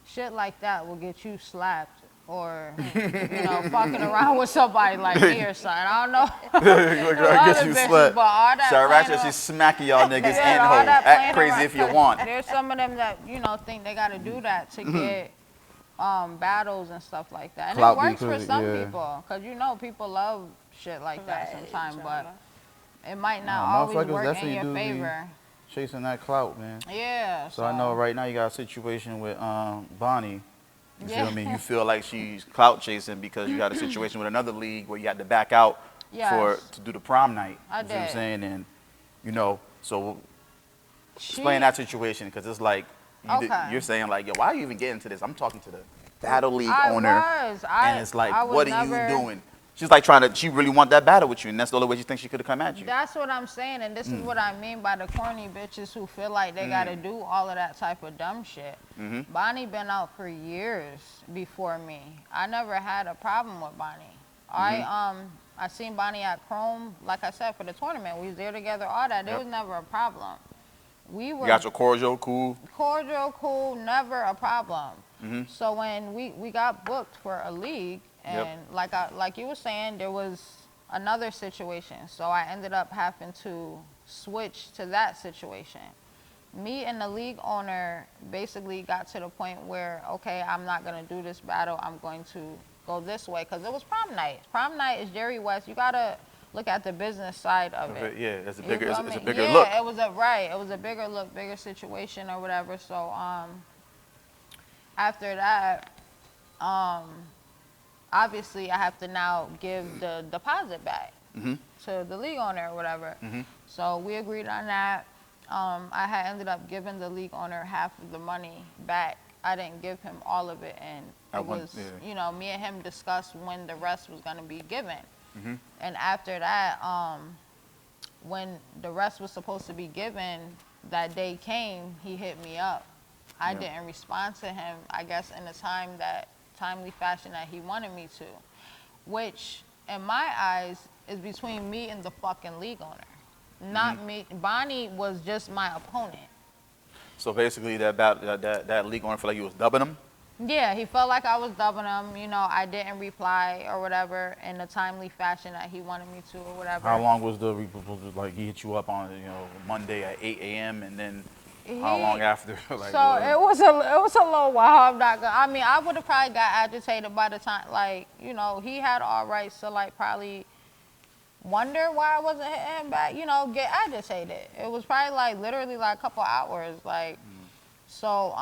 shit like that will get you slapped or, you know, fucking around with somebody like me or something. I don't know. Get you slapped. But all that Cheyraq just smacking y'all niggas and hoes. Act crazy if you want. There's some of them that, you know, think they got to do that to get battles and stuff like that. And Clout it works for because, some people, because, you know, people love shit like that sometimes, but it might not always work in your favor. Chasing that clout, man. Yeah. So I know right now you got a situation with Bonnie. You feel me? You feel like she's clout chasing because you got a situation with another league where you had to back out to do the prom night. I You know what I'm did. saying? And, you know, so explain that situation, because it's like, you're saying like, yo, why are you even getting to this? I'm talking to the battle league owner. And it's like, what are you doing? She's like she really want that battle with you, and that's the only way she thinks she could have come at you. That's what I'm saying, and this is what I mean by the corny bitches who feel like they gotta do all of that type of dumb shit. Bonnie been out for years before me. I never had a problem with Bonnie. I seen Bonnie at Chrome, like I said, for the tournament. We was there together, all that. There was never a problem. We were. You got your cordial, cool? Cordial, cool, never a problem. So when we got booked for a league, and like you were saying, there was another situation. So I ended up having to switch to that situation. Me and the league owner basically got to the point where, okay, I'm not going to do this battle. I'm going to go this way, because it was prom night. Prom night is Jerry West. You got to look at the business side of it. Yeah, it's a bigger look. Yeah, it was a bigger look, bigger situation or whatever. So after that, obviously I have to now give the deposit back to the league owner or whatever. So we agreed on that. I had ended up giving the league owner half of the money back. I didn't give him all of it, and it was, you know, me and him discussed when the rest was going to be given. And after that, when the rest was supposed to be given, that day came, he hit me up. I didn't respond to him, I guess, in the timely fashion that he wanted me to, which in my eyes is between me and the fucking league owner, not me. Bonnie was just my opponent. So basically that league owner felt like you was dubbing him? Yeah, he felt like I was dubbing him. You know, I didn't reply or whatever in the timely fashion that he wanted me to or whatever. How long was like he hit you up on, you know, Monday at 8 a.m. and then how long after? Like, so it was a little while. I'm not gonna. I mean, I would have probably got agitated by the time. Like, you know, he had all rights to like probably wonder why I wasn't hitting him back. You know, get agitated. It was probably like literally like a couple hours. Like, so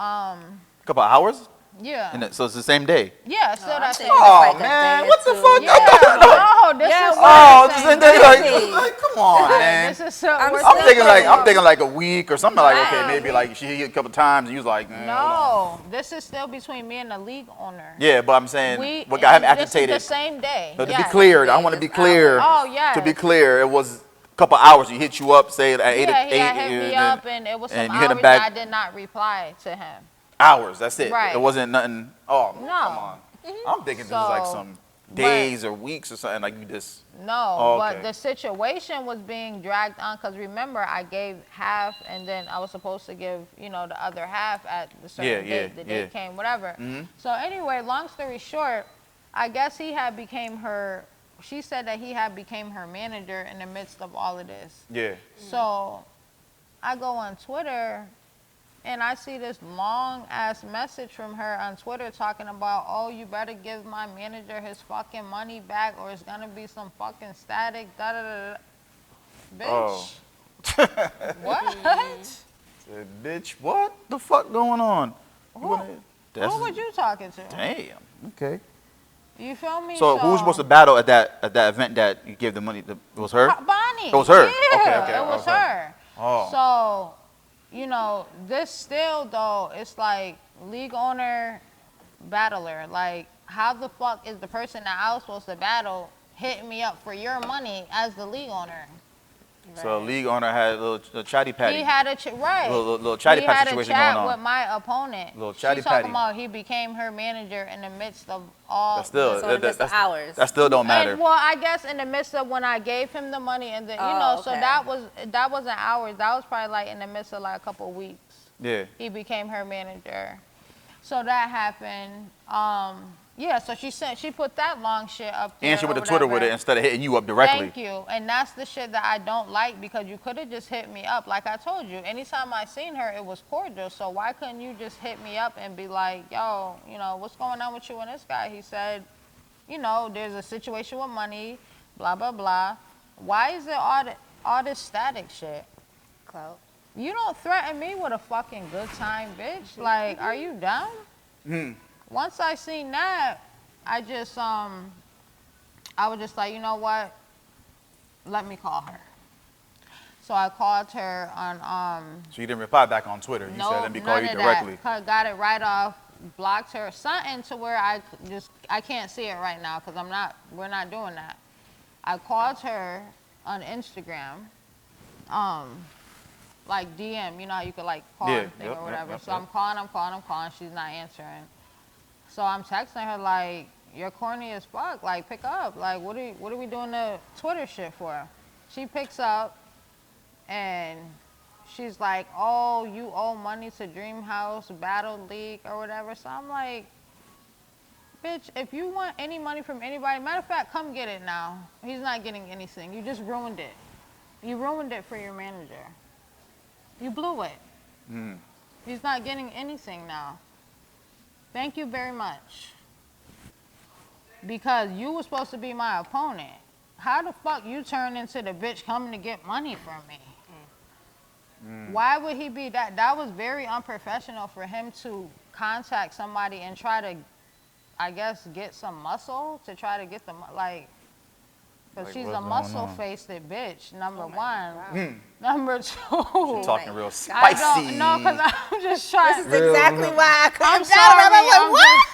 couple hours? Yeah. And so it's the same day? Yeah, still that same. Oh, man, what the fuck? Yeah, no, this is Oh, That's just crazy. like, come on, man. This is so, I'm we're still I'm thinking like a week or something like, okay, Wow. maybe like she hit a couple times and you was like, hold on. No, this is still between me and the league owner. Yeah, but I'm saying, what got him and agitated. This is the same day. To be Yes. clear, I want to be clear. Oh, yes. To be clear, it was a couple hours. He hit you up, say at 8 Yeah, he had 8, hit me up, and it was some and you hit him hours back- that I did not reply to him. hours. That's it. Right. It wasn't nothing. Oh, No. come on. I'm thinking this was like So, some days or weeks or something. Like you just. No, Oh, but okay. the situation was being dragged on because remember I gave half and then I was supposed to give the other half at the certain date. The date came, whatever. So anyway, long story short, I guess he had became her. She said that he had became her manager in the midst of all of this. Yeah. So I go on Twitter and I see this long ass message from her on Twitter talking about, oh, you better give my manager his fucking money back or it's gonna be some fucking static, da da da da. Bitch. Oh. What? Said, bitch, what the fuck going on? Who was you talking to? Damn. Okay. You feel me? So who was supposed to battle at that event that you gave the money? It was her. Bonnie. It was her. Yeah, Okay. it was her. Oh. So, this still though, it's like league owner, battler. Like, how the fuck is the person that I was supposed to battle hitting me up for your money as the league owner? So league owner had a little chatty patty. He had a right. Little chatty patty situation He had a chat going on. with my opponent. Little chatty She's talking patty. about he became her manager in the midst of all. That's still So just hours. That still don't matter. And, well, I guess in the midst of when I gave him the money and then so okay. that wasn't hours. That was probably like in the midst of like a couple of weeks. Yeah. He became her manager. So that happened. Yeah, so she put that long shit up there. And she went or to Twitter with whatever. it instead of hitting you up directly. Thank you. And that's the shit that I don't like because you could have just hit me up. Like I told you, anytime I seen her, it was cordial. So why couldn't you just hit me up and be like, yo, what's going on with you and this guy? He said, there's a situation with money, blah, blah, blah. Why is it all this static shit? Clout. You don't threaten me with a fucking good time, bitch. Like, are you dumb? Once I seen that, I just, I was just like, you know what? Let me call her. So I called her on, So you didn't reply back on Twitter. You said, let me call you directly. Got it right off, blocked her, something to where I can't see it right now because we're not doing that. I called her on Instagram, like DM, you know how you could like call Yeah, and thing yep, or whatever. yep, So yep. I'm calling, she's not answering. So I'm texting her like, you're corny as fuck, like pick up. Like what are we doing the Twitter shit for? She picks up and she's like, oh, you owe money to Dream House, Battle League or whatever. So I'm like, bitch, if you want any money from anybody, matter of fact, come get it now. He's not getting anything. You just ruined it. You ruined it for your manager. You blew it. He's not getting anything now. Thank you very much. Because you were supposed to be my opponent. How the fuck you turn into the bitch coming to get money from me? Why would he be that? That was very unprofessional for him to contact somebody and try to, I guess, get some muscle to try to get the, like, because she's what's a going muscle-faced bitch, number one. wow. Number two. Talking real I spicy. don't know, because I'm just trying. This is exactly why I I'm come down. I'm like, sorry, what?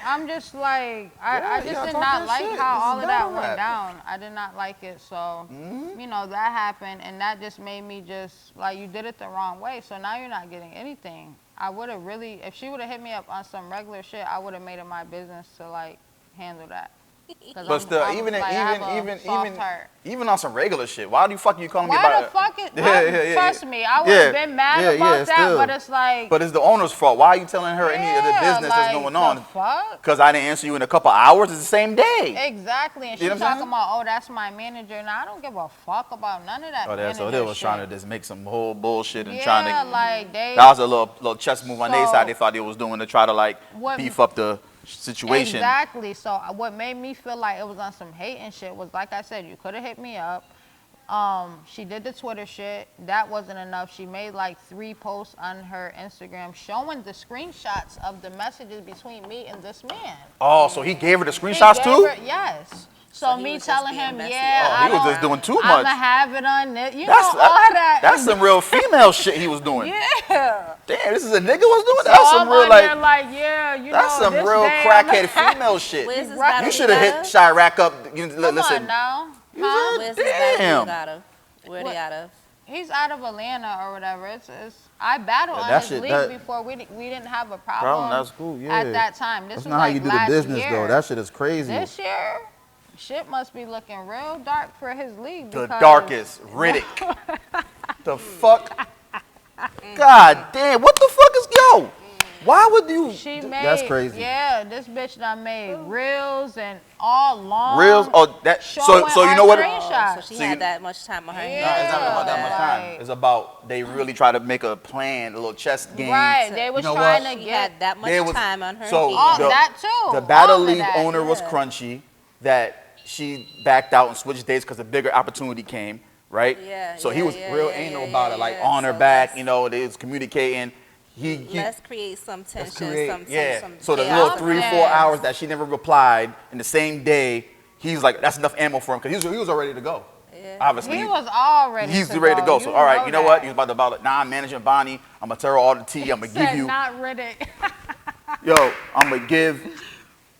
I'm just like, I just yeah, did talk not that like shit. how This all is of that battle went rap. down. I did not like it. So, that happened. And that just made me just, like, you did it the wrong way. So now you're not getting anything. I would have really, if she would have hit me up on some regular shit, I would have made it my business to, like, handle that. But still, even on some regular shit, why the fuck you calling me Why about the fuck is, Yeah. trust me, I would have been mad about that, still. but it's like, But it's the owner's fault. Why are you telling her any of the business that's going on? The fuck? Because I didn't answer you in a couple hours. It's the same day. Exactly, and You know she's what I'm talking about, oh, that's my manager. Now I don't give a fuck about none of that. So manager they was shit. trying to just make some whole bullshit and Yeah, trying to. like they. That was a little chess move on their So- side. They thought they was doing to try to like What- beef up the situation. Exactly. So what made me feel like it was on some hate and shit was, like I said, you could have hit me up. She did the Twitter shit. That wasn't enough. She made like 3 posts on her Instagram showing the screenshots of the messages between me and this man. Oh, so he gave her the He screenshots gave too? her- yes. So he me was just telling being him, messy. yeah, Oh, he was just doing too much. I'ma have it on this, all That's that. that's some real female shit he was doing. Yeah. Damn, this is a nigga was doing. So That's some I'm real on there like, yeah, that's some this real day crackhead female shit. Where's this Right. battle You should have hit out of? Cheyraq up. Come Listen, on now. You was Huh? Where's this battle damn. league out of? Where What? they out of? He's out of Atlanta or whatever. I battled Yeah, on that his shit- league that- before. We didn't have a problem. Problem, that's cool, yeah. At that time, this That's was not how like you do the last business year. though. That shit is crazy. This year, shit must be looking real dark for his league. The because darkest Riddick. The fuck? God damn! What the fuck is yo? Why would you? She made. That's crazy. Yeah, this bitch done made reels and all long. Reels? Oh, that. So showing you our know what? screenshots. So she So you- had that much time on her No, hands. it's not about that much time. Like- It's about they really try to make a plan, a little chess game. Right, they was know trying what? to She get had that much There was- time on her so all hands. that too. The Battle all of League that, owner was yeah. crunchy. That she backed out and switched dates because a bigger opportunity came. Right. Yeah, So he yeah, was yeah, real yeah, anal yeah, about yeah, it, like yeah. on her So back. let's- You know, they was communicating. He Let's create some tension, Let's create, some yeah. some So the chaos little around 3-4 it. hours that she never replied in the same day, he's like, that's enough ammo for him because he was all ready to go. Yeah. Obviously, He was all ready. he's to ready to go. You So all right, you know that. what? He was about it. Nah, I'm managing Bonnie. I'm gonna tell her all the tea. I'm gonna Said give you, not Riddick.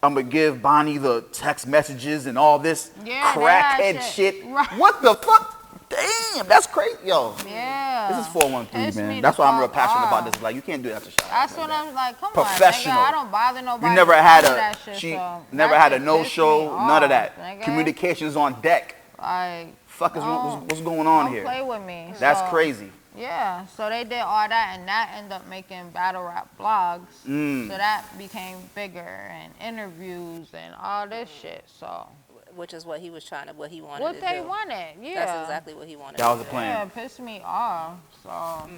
I'm gonna give Bonnie the text messages and all this Yeah, they crackhead had shit. shit. Right. What the fuck? Damn, that's crazy, yo. Yeah. This is 413, Pissed me man. the That's why I'm real fuck passionate off. about this. Like, you can't do that to Cheyraq. That's like what that. I'm like. Come Professional. on, nigga. I don't bother nobody. You never had none of that shit, she so never that had a shit no pissed show, me none of off, that. nigga. Communications on deck. Like, Fuck is what's going on don't here? play with me. That's So, crazy. Yeah, so they did all that, and that ended up making battle rap blogs. Mm. So that became bigger, and interviews and all this shit. So Which is what he was trying to, what he wanted what to they do. wanted, yeah. That's exactly what he wanted. That was to the do. plan. Yeah, it pissed me off. So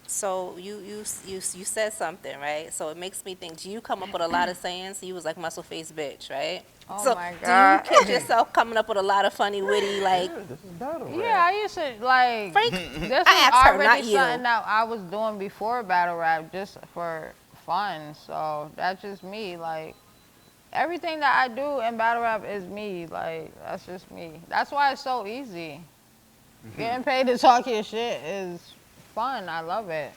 So you said something, right? So it makes me think. Do you come up with a lot of sayings? You was like muscle face bitch, right? Oh so my God. do you catch yourself coming up with a lot of funny, witty, like? This is battle yeah, I used to like. Frank, This I was asked her, already not you. something that I was doing before battle rap, just for fun. So that's just me. Like everything that I do in battle rap is me. Like that's just me. That's why it's so easy. Getting paid to talk your shit is fun. I love it.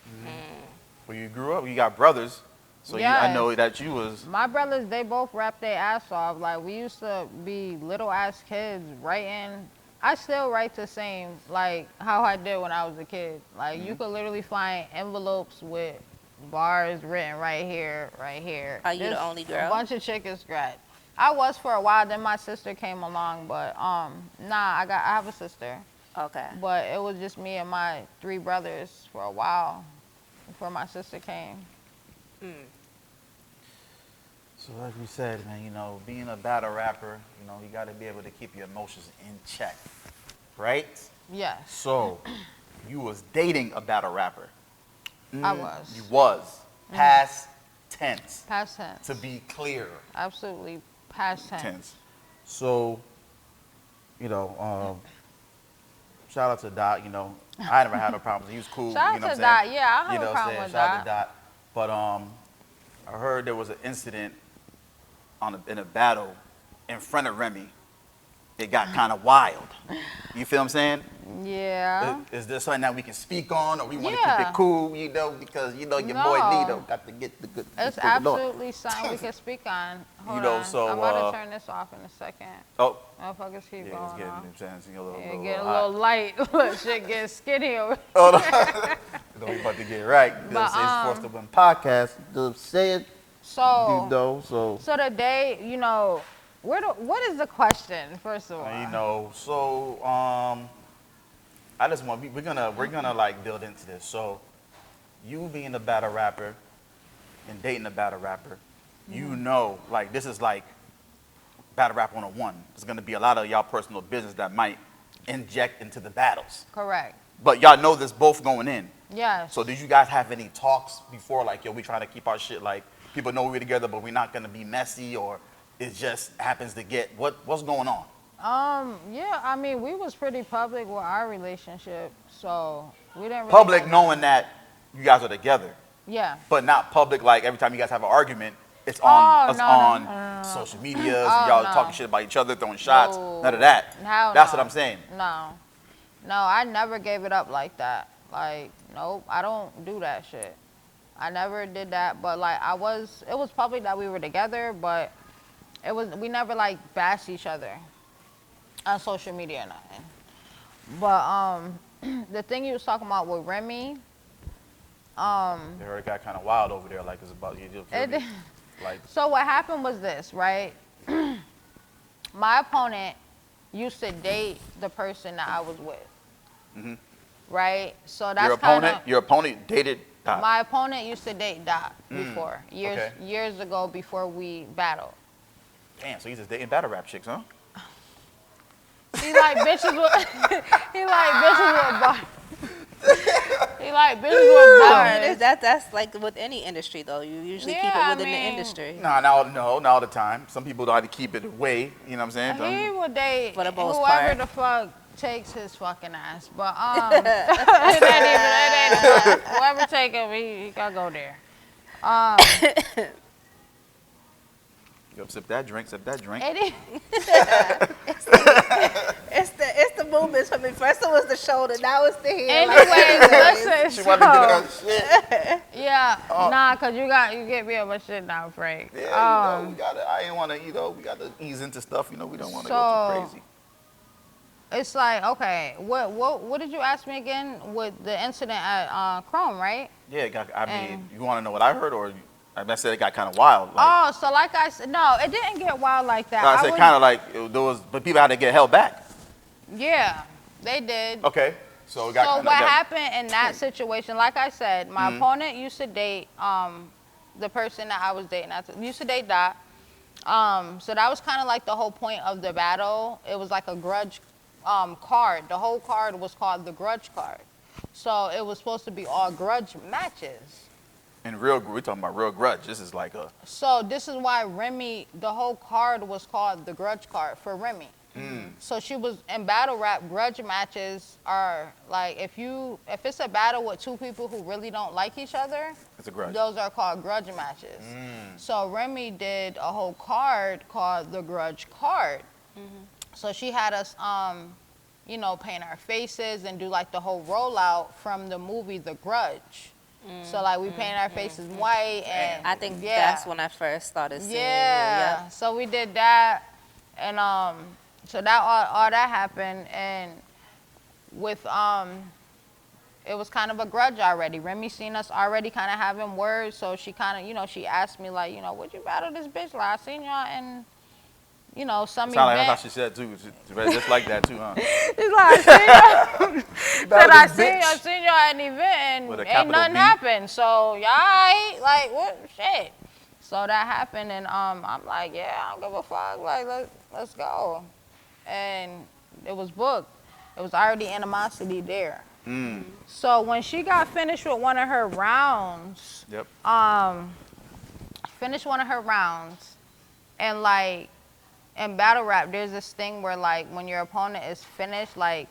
Well, you grew up. You got brothers, so I Yes. know that you was. My brothers, they both rap their ass off. Like we used to be little ass kids writing. I still write the same, like how I did when I was a kid. Like you could literally find envelopes with bars written right here, right here. Are you the Just only girl? A bunch of chicken scratch. I was for a while. Then my sister came along, but nah, I have a sister, Okay. but it was just me and my 3 brothers for a while before my sister came. So like we said, man, being a battle rapper, you got to be able to keep your emotions in check, right? Yes, So, you was dating a battle rapper. I was. You was. Past tense. Past tense. To be clear. Absolutely past tense. So, shout out to Dot, I never had no problems. He was cool. Shout you know out what to I'm saying? Dot. Yeah, I don't have You a know what I'm problem saying? with Shout out to Dot. Dot. But I heard there was an incident in a battle in front of Remy. It got kind of wild. You feel what I'm saying? Yeah. Is there something that we can speak on, or we want to Yeah. keep it cool, because your boy No. Nito got to get the good. It's the good Lord. absolutely something we can speak on. Hold know, on. so, I'm about to turn this off in a second. Oh, Motherfuckers keep yeah, it's going getting, on. it's getting a little, Yeah, little, get a hot. little light. Look, shit get skinny over. Hold on. We about to get right. But, This is Forced to Win podcast. The saying, So, so. so today, what is the question, first of all? I just want we're gonna like build into this. So, you being a battle rapper and dating a battle rapper, like this is like battle rap 101. There's gonna be a lot of y'all personal business that might inject into the battles. Correct. But y'all know this both going in. Yes. So did you guys have any talks before, like, yo, we trying to keep our shit, like, people know we're together, but we're not gonna be messy, or it just happens to get, what's going on? Yeah, I mean, we was pretty public with our relationship, so we didn't really Public have- knowing that you guys are together, Yeah. but not public, like, every time you guys have an argument, it's on us no, on no. social medias, Oh, y'all no. talking shit about each other, throwing shots. No. None of that. Hell That's no. what I'm saying. No. No, I never gave it up like that. Like, nope, I don't do that shit. I never did that, but like it was public that we were together, but we never like bashed each other on social media or nothing. But the thing you was talking about with Remy, I heard it got kind of wild over there, like it's about you. Like, so what happened was this, right? My opponent used to date the person that I was with, right? So that's your opponent dated Dot. My opponent used to date Dot before, years ago before we battled. Damn, so he's just dating battle rap chicks, huh? He like bitches with he like bitches with bars. He like bitches with bars. That's like with any industry though. You usually keep it within the industry. No, not all the time. Some people know how to keep it away. You know what I'm saying? He would date For the most whoever part. the fuck takes his fucking ass. But it ain't even whoever take him, he gotta go there. Yo, sip that drink. It's the movements for me. First it was the shoulder, now it's the hand. Anyways, listen. She wanted to get her shit. Yeah, nah, cause you get me on my shit now, Frank. Yeah, we gotta. I ain't wanna. We gotta ease into stuff. We don't wanna go too crazy. It's like, okay, what did you ask me again with the incident at Chrome, right? Yeah, I mean, you want to know what I heard, or I said it got kind of wild. So like I said, no, it didn't get wild like that. I said kind of like there was, but people had to get held back. Yeah, they did. Okay, so it got. So what happened in that situation? Like I said, my opponent used to date the person that I was dating. Used to date Dot. So that was kind of like the whole point of the battle. It was like a grudge card. The whole card was called the grudge card. So it was supposed to be all grudge matches. And we're talking about real grudge. This is like a. So this is why Remy, the whole card was called the grudge card for Remy. So she was in battle rap. Grudge matches are like if it's a battle with two people who really don't like each other. It's a grudge. Those are called grudge matches. So Remy did a whole card called the grudge card. So she had us, paint our faces and do like the whole rollout from the movie The Grudge. So like we painted our faces white, and I think that's when I first started seeing you. Yeah. So we did that, and so that all that happened, and with it was kind of a grudge already. Remy seen us already kind of having words, so she kind of she asked me like, would you battle this bitch? Like I seen y'all in some event. Like that's how she said too. Just like that too, huh? It's like I seen y'all at an event and ain't nothing happened. So y'all like what shit? So that happened, and I'm like, yeah, I don't give a fuck. Like let's go. And it was booked. It was already animosity there. So when she got finished with one of her rounds, finished one of her rounds, and like. In battle rap, there's this thing where, like, when your opponent is finished, like,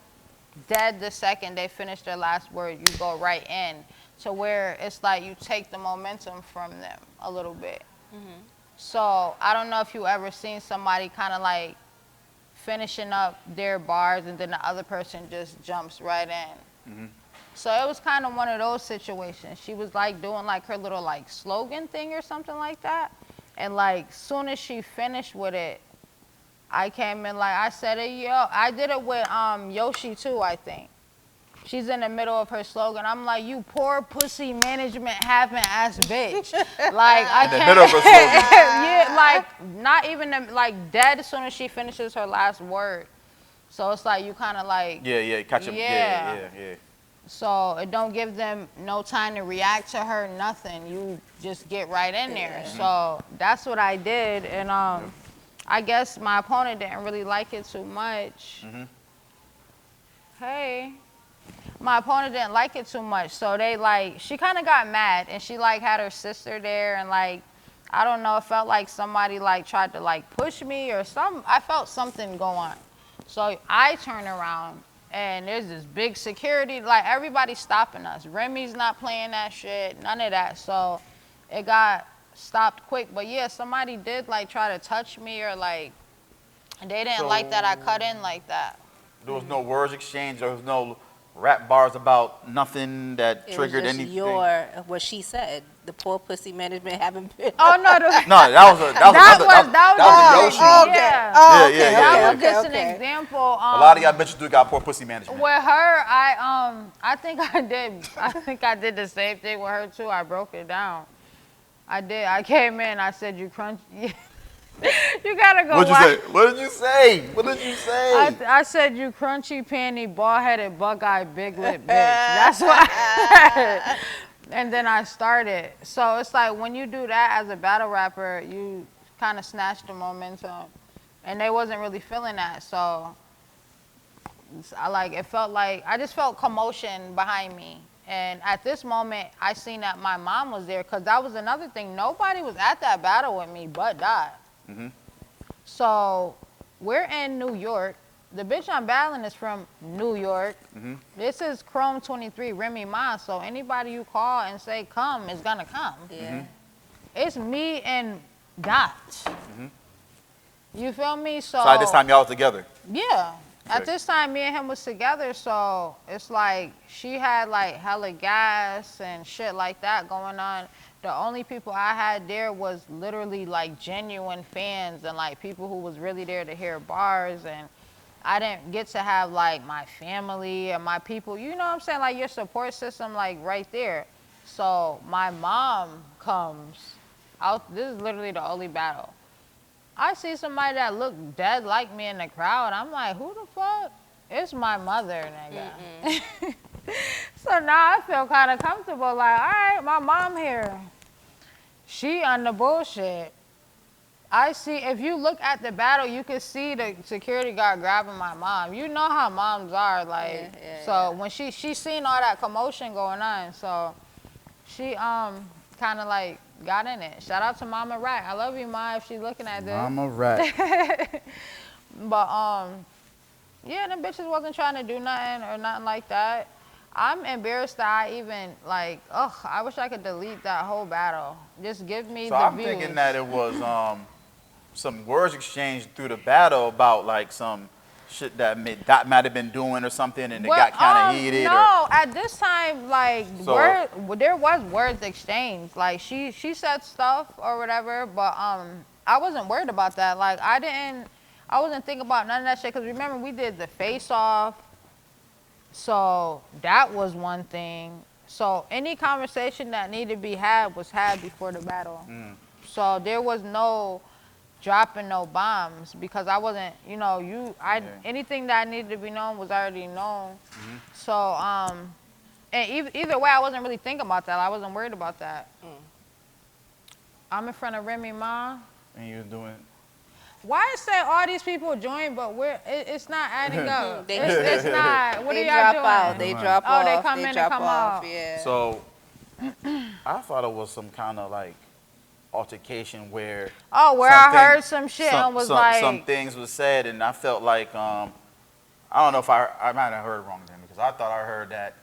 dead the second they finish their last word, you go right in to where it's like you take the momentum from them a little bit. So I don't know if you ever seen somebody kind of, like, finishing up their bars and then the other person just jumps right in. So it was kind of one of those situations. She was, like, doing, like, her little, like, slogan thing or something like that. And, like, soon as she finished with it, I came in like I said it, I did it with Yoshi too, I think. She's in the middle of her slogan. I'm like, you poor pussy management having ass bitch. Like I can't. In the middle of her slogan. Yeah, like not even like dead as soon as she finishes her last word. So it's like you kind of like. Catch them. Yeah. So it don't give them no time to react to her, nothing. You just get right in there. So that's what I did, and I guess my opponent didn't really like it too much. Hey. My opponent didn't like it too much, so she kind of got mad, and she like had her sister there, and like, I don't know, it felt like somebody like tried to like push me or I felt something go on. So I turn around, and there's this big security, like everybody's stopping us. Remy's not playing that shit, none of that. So it got stopped quick. But yeah, somebody did like try to touch me or like they didn't like that I cut in like that. There was no words exchanged. There was no rap bars about nothing that triggered anything. What she said. The poor pussy management haven't been. Oh no, No, that was a Yoshi. Yeah. Oh, okay. That was just an example. A lot of y'all bitches do got poor pussy management. With her, I think I did the same thing with her too. I broke it down. I did. I came in. I said, "You crunch." You gotta go. What'd you say? What did you say? What did you say? I said, "You crunchy panty, bald-headed, bug-eyed, big lip bitch." That's what I said. And then I started. So it's like when you do that as a battle rapper, you kind of snatch the momentum, and they wasn't really feeling that. So it felt like I just felt commotion behind me. And at this moment, I seen that my mom was there because that was another thing. Nobody was at that battle with me but Dot. Mm-hmm. So we're in New York. The bitch I'm battling is from New York. Mm-hmm. This is Chrome 23, Remy Ma. So anybody you call and say come is gonna come. Yeah. Mm-hmm. It's me and Dot. Mm-hmm. You feel me? So at this time y'all together. Yeah. At Okay. this time, me and him was together, so it's like she had like hella gas and shit like that going on. The only people I had there was literally like genuine fans and like people who was really there to hear bars, and I didn't get to have like my family and my people, you know what I'm saying, like your support system like right there. So my mom comes out, this is literally the only battle. I see somebody that looked dead like me in the crowd. I'm like, who the fuck? It's my mother, nigga. So now I feel kind of comfortable. Like, all right, my mom here. She on the bullshit. I see, if you look at the battle, you can see the security guard grabbing my mom. You know how moms are, like. So when she seen all that commotion going on, so she kind of like got in it. Shout out to Mama Rat. I love you, Ma, if she's looking at this. Mama Rat. But yeah, them bitches wasn't trying to do nothing or nothing like that. I'm embarrassed that I even like. I wish I could delete that whole battle. Just give me So the I'm views. thinking that it was some words exchanged through the battle about like some shit that might have been doing or something, and it got kind of heated. No, at this time, like So- there was words exchanged. Like she said stuff or whatever, but I wasn't worried about that. Like I wasn't thinking about none of that shit because remember we did the face off, so that was one thing. So any conversation that needed to be had was had before the battle. So there was no dropping no bombs because I wasn't, anything that needed to be known was already known. So, and either way, I wasn't really thinking about that. I wasn't worried about that. I'm in front of Remy Ma. And you was doing. Why it say all these people join, but it's not adding up. They- It's not. What They are y'all drop doing? out. They drop Oh, off. they come in and drop come off. out. Yeah. So I thought it was some kind of like altercation where. Oh, where I heard some shit and was like. Some things was said, and I felt like I don't know if I might have heard wrong then because I thought I heard that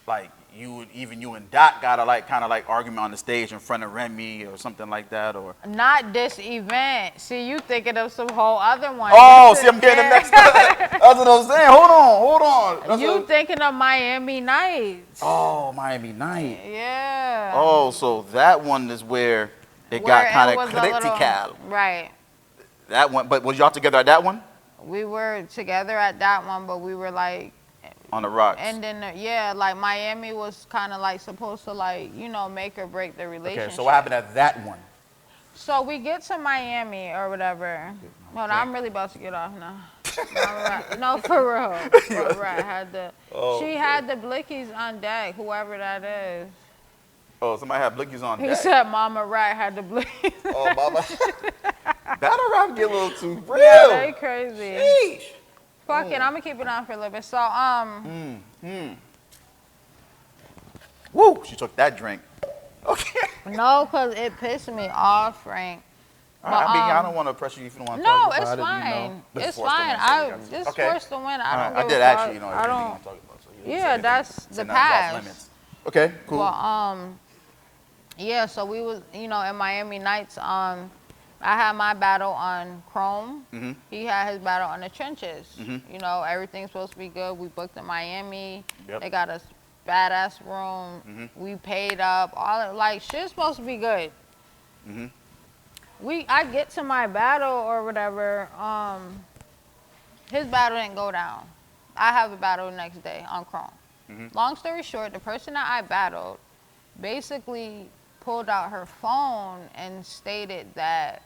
like you and Dot got a like kind of like argument on the stage in front of Remy or something like that or. Not this event. See, you thinking of some whole other one. Oh, see, I'm getting mixed up. That's what I'm saying. Hold on. That's You what- thinking of Miami Nights. Oh, Miami Night. Yeah. Oh, so that one is where it Where got kind it of was a little- critical. Right. That one, but was y'all together at that one? We were together at that one, but we were like, On the rocks. and then, like Miami was kind of like supposed to like, make or break the relationship. Okay, so what happened at that one? So we get to Miami or whatever. Hold on, I'm really about to get off now. No, for real. For real. She had the blickies on deck, whoever that is. Oh, somebody had blickies on He deck. said Mama Rat had the blickies. Oh, Mama. Battle rap get a little too real. Yeah, they crazy. Sheesh. Fuck it, I'm gonna keep it on for a little bit. So, Woo, she took that drink. Okay. no, cause it pissed me off, Frank. I mean, I don't want to pressure you if you don't want to No, talk it's about it. fine. This is It's forced to fine. win, so I we got- just okay. forced to win. I All don't. right, I give did a fuck. actually, I everything don't. I'm talking about. So you Yeah, said everything. that's Said the nothing's off past. limits. Okay, cool. Well, Yeah, so we was, in Miami Nights. I had my battle on Chrome. Mm-hmm. He had his battle on the trenches. Mm-hmm. Everything's supposed to be good. We booked in Miami. Yep. They got us badass room. Mm-hmm. We paid up. Shit's supposed to be good. Mm-hmm. I get to my battle or whatever. His battle didn't go down. I have a battle the next day on Chrome. Mm-hmm. Long story short, the person that I battled basically pulled out her phone and stated that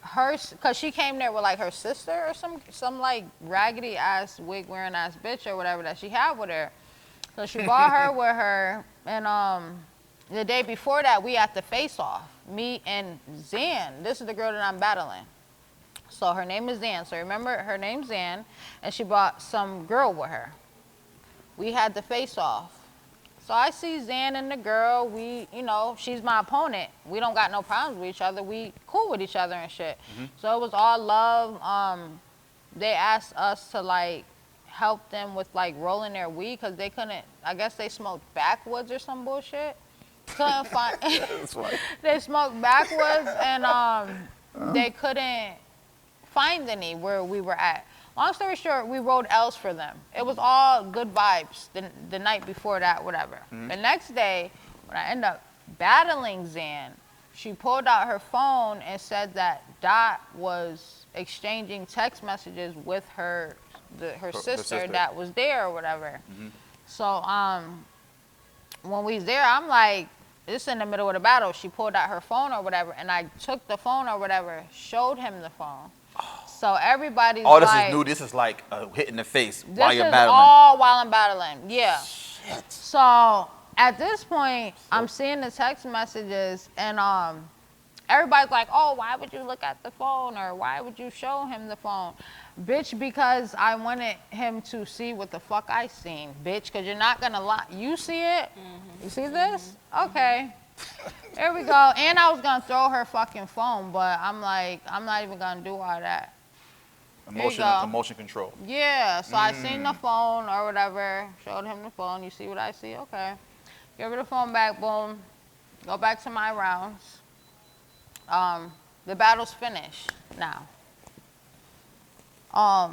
because she came there with like her sister or some like raggedy ass wig wearing ass bitch or whatever that she had with her. So she brought her with her, and the day before that we had to face off, me and Zan. This is the girl that I'm battling. So her name is Zan. So remember, her name's Zan, and she brought some girl with her. We had to face off. So I see Zan and the girl. We, she's my opponent. We don't got no problems with each other. We cool with each other and shit. Mm-hmm. So it was all love. They asked us to like help them with like rolling their weed because they couldn't. I guess they smoked backwoods or some bullshit. Couldn't find. They smoked backwoods and they couldn't find any where we were at. Long story short, we rolled L's for them. It was all good vibes the night before that, whatever. Mm-hmm. The next day, when I ended up battling Zan, she pulled out her phone and said that Dot was exchanging text messages with her sister that was there or whatever. Mm-hmm. So when we was there, I'm like, this in the middle of the battle. She pulled out her phone or whatever, and I took the phone or whatever, showed him the phone. So everybody's this is new. This is like a hit in the face while you're battling. This is all while I'm battling. Yeah. Shit. So at this point, I'm seeing the text messages, and everybody's like, "Oh, why would you look at the phone, or why would you show him the phone, bitch? Because I wanted him to see what the fuck I seen, bitch. Because you're not gonna lie. You see it? Mm-hmm. You see this? Okay." There we go. And I was gonna throw her fucking phone, but I'm like, I'm not even gonna do all that. Emotion control. Yeah, so I seen the phone or whatever, showed him the phone. You see what I see? Okay. Give her the phone back, boom. Go back to my rounds. The battle's finished now. So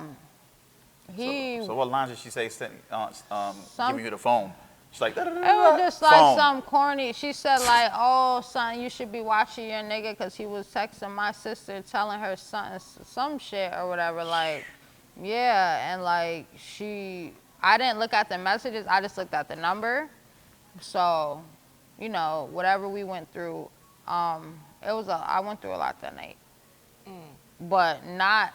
what lines did she say giving you the phone? She's like, it was just like some corny. She said like, "Oh, son, you should be watching your nigga because he was texting my sister, telling her some shit or whatever." Like, yeah, and like I didn't look at the messages. I just looked at the number. So, whatever we went through, I went through a lot that night, but not.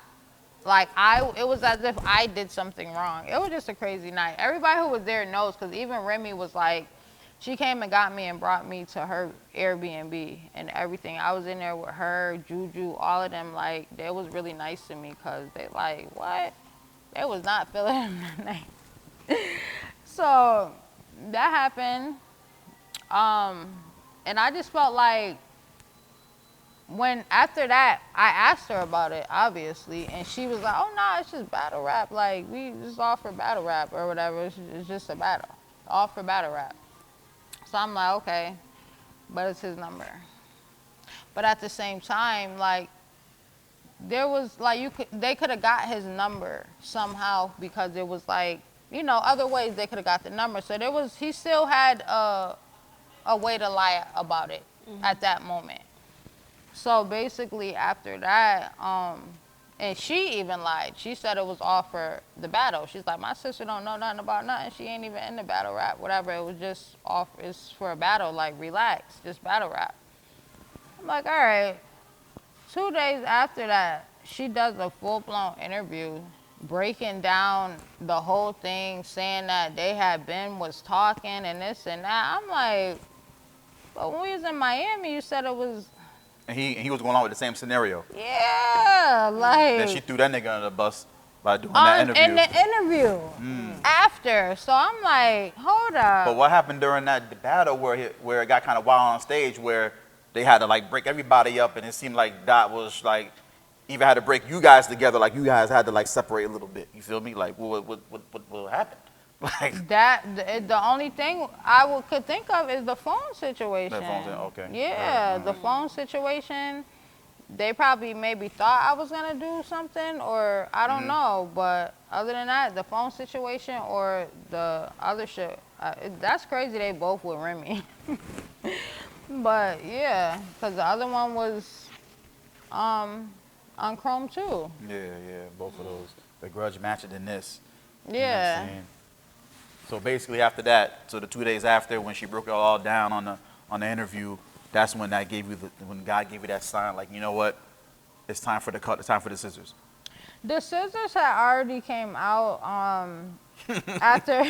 Like, it was as if I did something wrong. It was just a crazy night. Everybody who was there knows, because even Remy was like, she came and got me and brought me to her Airbnb and everything. I was in there with her, Juju, all of them. Like, they was really nice to me because they like, what? They was not feeling him that night. So, that happened. And I just felt like, after that, I asked her about it, obviously, and she was like, "Oh no, it's just battle rap. Like, we just offer battle rap or whatever. It's just a battle, all for battle rap." So I'm like, okay, but it's his number. But at the same time, like, there was like they could have got his number somehow because it was like, other ways they could have got the number. So he still had a way to lie about it at that moment. So basically after that, and she even lied. She said it was all for the battle. She's like, my sister don't know nothing about nothing. She ain't even in the battle rap, whatever. It was just it's for a battle, like, relax, just battle rap. I'm like, all right. 2 days after that, she does a full-blown interview breaking down the whole thing, saying that was talking and this and that. I'm like, but when we was in Miami, you said it was... And he was going on with the same scenario. Yeah, like... Then she threw that nigga under the bus by doing that interview. In the interview. After. So I'm like, hold up. But what happened during that battle where it got kind of wild on stage, where they had to like break everybody up, and it seemed like Dot was like, even had to break you guys together, like you guys had to like separate a little bit. You feel me? Like what happened? Like the only thing I could think of is the phone situation. the phone thing, okay. Yeah, the phone situation. They probably maybe thought I was gonna do something, or I don't know. But other than that, the phone situation or the other shit, that's crazy. They both with Remy. But yeah, because the other one was on Chrome too. Yeah, both of those. The grudge matching than this. You know what Yeah. I'm saying? So basically after that, so the 2 days after when she broke it all down on the interview, that's when that gave you when God gave you that sign, like, you know what? It's time for the cut, it's time for the scissors. The scissors had already came out after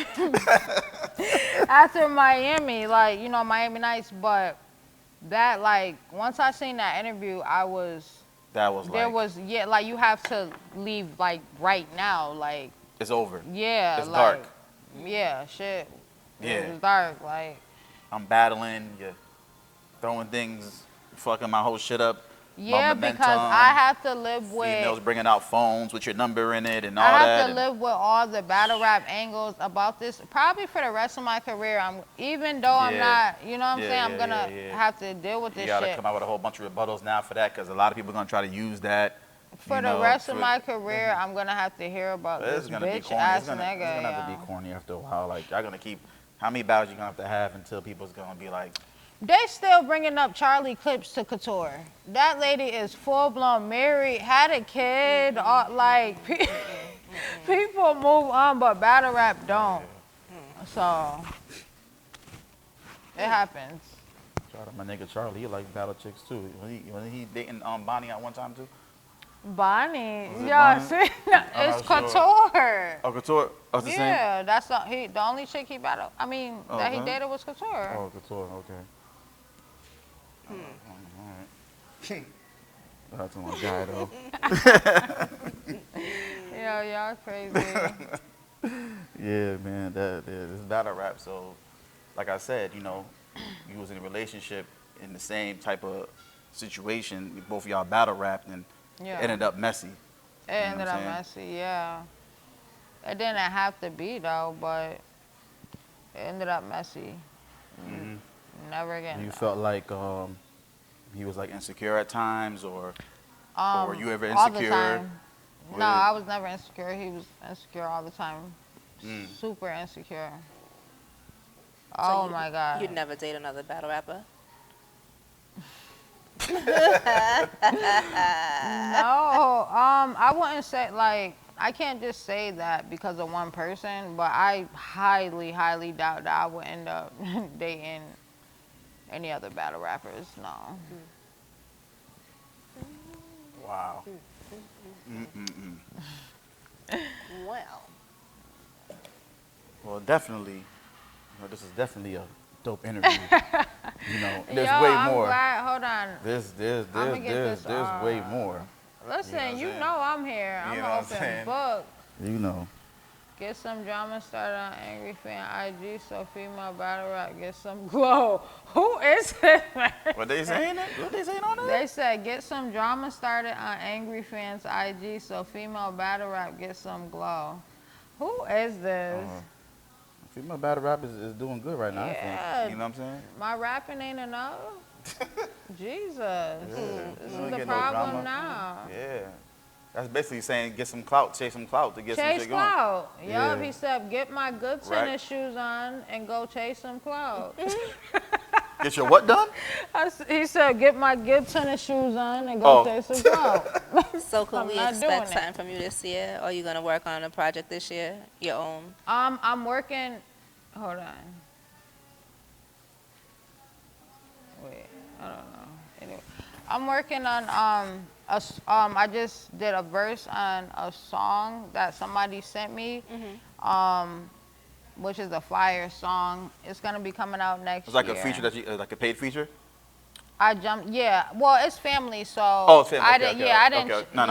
after Miami, like, you know, Miami Nights, but that, like, once I seen that interview, yeah, like, you have to leave, like, right now, like, it's over. yeah, It's like, dark. yeah, shit. Yeah. It was dark, like. I'm battling, you're throwing things, fucking my whole shit up. Yeah, my because I have to live with. Females bringing out phones with your number in it and all I that. have to live with all the battle rap angles about this, probably for the rest of my career. Even though I'm not, you know what I'm saying, I'm gonna have to deal with this shit. You gotta shit. come out with a whole bunch of rebuttals now for that, because a lot of people are gonna try to use that. For the rest of my career, I'm gonna have to hear about this bitch ass nigga. It's gonna have to be corny after a while. Like, y'all gonna keep, how many battles you gonna have until people's gonna be like. They still bringing up Charlie clips to Couture. That lady is full blown married, had a kid. Like, people move on, but battle rap don't. So it happens. Shout out my nigga Charlie. He like battle chicks too. When he dating Bonnie at one time too. Bonnie, Was it yeah, Bonnie? see, it's not Couture. Oh, Couture. Oh, it's the same. Yeah, that's the only chick he battled. I mean, that he okay. dated was Couture. Oh, Couture. Okay. All right. That's my guy though. Yeah, y'all crazy. Yeah, man. This is battle rap. So, like I said, you know, you was in a relationship in the same type of situation. Both of y'all battle rapped, and Yeah. it ended up messy. It ended up messy, yeah. It didn't have to be though, but it ended up messy. Mm-hmm. Never again. You felt like he was like insecure at times, or were you ever all the insecure? time. with No, it? I was never insecure. He was insecure all the time. Super insecure. Oh my God. You'd never date another battle rapper? No, I wouldn't say, like, I can't just say that because of one person, but I highly, highly doubt that I would end up dating any other battle rappers. No. Wow. Well, definitely. You know, this is definitely a dope interview. You know, there's way more. Hold on. There's way more. Listen, you know I'm here. I'm You an know what I'm open saying? book. You know. Get some drama started on Angry Fan IG, so female battle rap get some glow. Who is this man? What they saying? What they saying on that? They said get some drama started on Angry Fans IG, so female battle rap get some glow. Who is this? Female battle rap is doing good right now, I Yeah. think. You know what I'm saying? My rapping ain't enough. Jesus, this is ain't the get no problem drama. now. Yeah. That's basically saying get some clout, chase some clout to get some Chase shit going. clout. Yeah. Yup, he said, get my good tennis Right. shoes on and go chase some clout. Get your what done? He said, get my good tennis shoes on and go chase some clout. So can I'm we not doing expect it. something from you this year? Or are you going to work on a project this year, your own? I'm working, hold on. Wait, I don't know. Anyway, I'm working on, I just did a verse on a song that somebody sent me, which is a fire song. It's gonna be coming out next It's like year. a feature that you, like a paid feature? I jumped, yeah. Well, it's family, so. Oh, it's family. I Okay, didn't, okay, yeah, I okay, didn't. okay. No.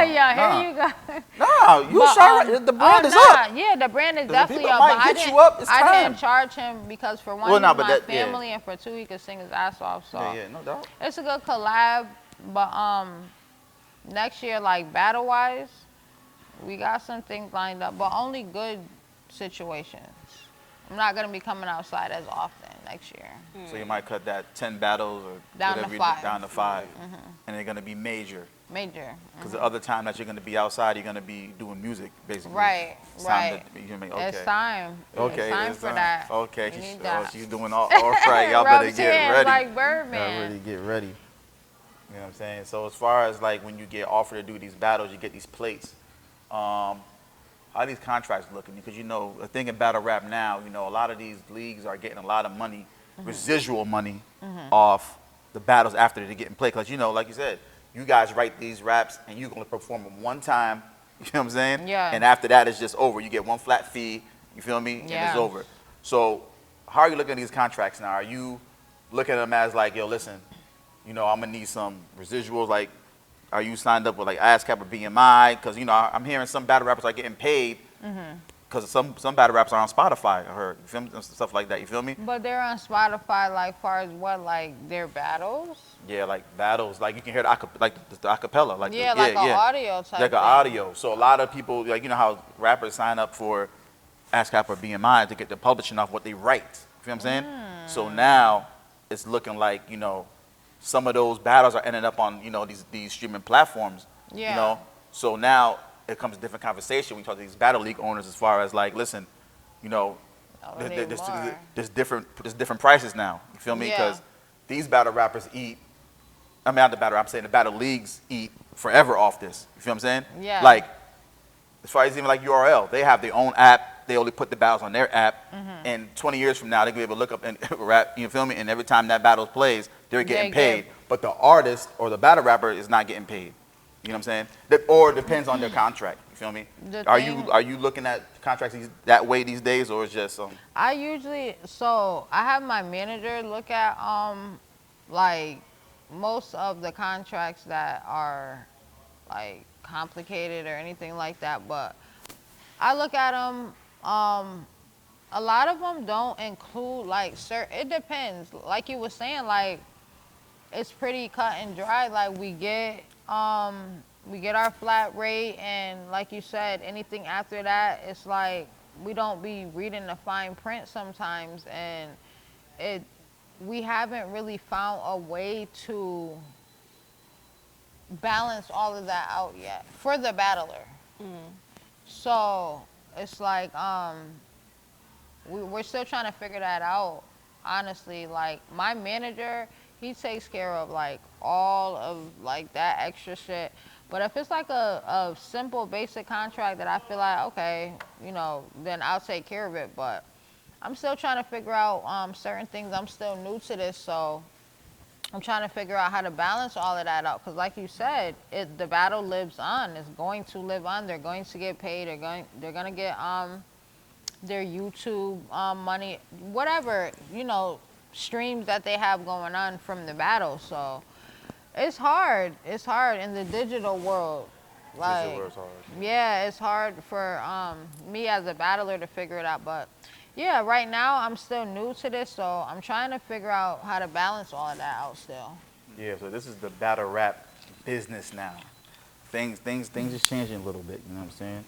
Yeah, here you go. No, you But, Cheyraq, the brand is up. Yeah, the brand is The definitely people up. might But I hit didn't, you up, it's I time. didn't charge him because for one, Well, no, he's but my that- yeah. family, and for two, he could sing his ass off. So Yeah, no doubt. it's a good collab. But next year, like battle wise, we got some things lined up, but only good situations. I'm not gonna be coming outside as often next year. So you might cut that 10 battles or Down to whatever you 5. down to 5, and they're gonna be major. Major. Because the other time that you're gonna be outside, you're gonna be doing music, basically. Right, It's time right. to- you know what I mean? Okay. It's time. Okay, It's time it's for time. that. Okay, You need oh, that. she's doing all right. Y'all better Rubs get hands ready. like Y'all Birdman. really get ready. You know what I'm saying? So as far as like when you get offered to do these battles, you get these plates. How are these contracts looking? Because you know, the thing in battle rap now, you know, a lot of these leagues are getting a lot of money, residual money, off the battles after they're getting played. Because you know, like you said, you guys write these raps and you're gonna perform them one time. You know what I'm saying? Yeah. And after that, it's just over. You get one flat fee. You feel me? And Yeah. it's over. So, how are you looking at these contracts now? Are you looking at them as like, yo, listen, you know, I'm gonna need some residuals. Like, are you signed up with like ASCAP or BMI? Because you know, I'm hearing some battle rappers are getting paid because some battle raps are on Spotify. I heard, you feel me? Stuff like that. You feel me? But they're on Spotify, like far as what, like their battles? Yeah, like battles, like you can hear the acapella, like Yeah, like an audio type like thing. an audio. So a lot of people, like you know how rappers sign up for ASCAP or BMI to get the publishing off what they write. You feel what I'm saying? So now it's looking like, you know, some of those battles are ending up on, you know, these streaming platforms. Yeah. You know, so now it comes a different conversation when you talk to these battle league owners as far as like, listen, you know, Oh, they more. there's different prices now. You feel me? Yeah. Because these battle rappers eat. I mean, not the battle. I'm saying the battle leagues eat forever off this. You feel what I'm saying? Yeah. Like, as far as even like URL, they have their own app. They only put the battles on their app. And 20 years from now, they're gonna be able to look up and rap. You feel me? And every time that battle plays, they're getting paid. But the artist or the battle rapper is not getting paid. You know what I'm saying? Or it depends on their contract. You feel me? Are you looking at contracts that way these days, or is just I have my manager look at like most of the contracts that are like complicated or anything like that, but I look at them. A lot of them don't include like certain. It depends. Like you were saying, like it's pretty cut and dry. Like we get our flat rate, and like you said, anything after that, it's like we don't be reading the fine print sometimes, and we haven't really found a way to balance all of that out yet for the battler. So it's like we're still trying to figure that out. Honestly, like my manager, he takes care of like all of like that extra shit. But if it's like a simple basic contract that I feel like, okay, you know, then I'll take care of it. But I'm still trying to figure out certain things. I'm still new to this, so I'm trying to figure out how to balance all of that out. Because like you said, the battle lives on. It's going to live on. They're going to get paid. They're going to get their YouTube money, whatever, you know, streams that they have going on from the battle. So it's hard. It's hard in the digital world. Like, digital world's hard. Yeah, it's hard for me as a battler to figure it out. But yeah, right now I'm still new to this, so I'm trying to figure out how to balance all of that out still. Yeah, so this is the battle rap business now. Things is changing a little bit, you know what I'm saying?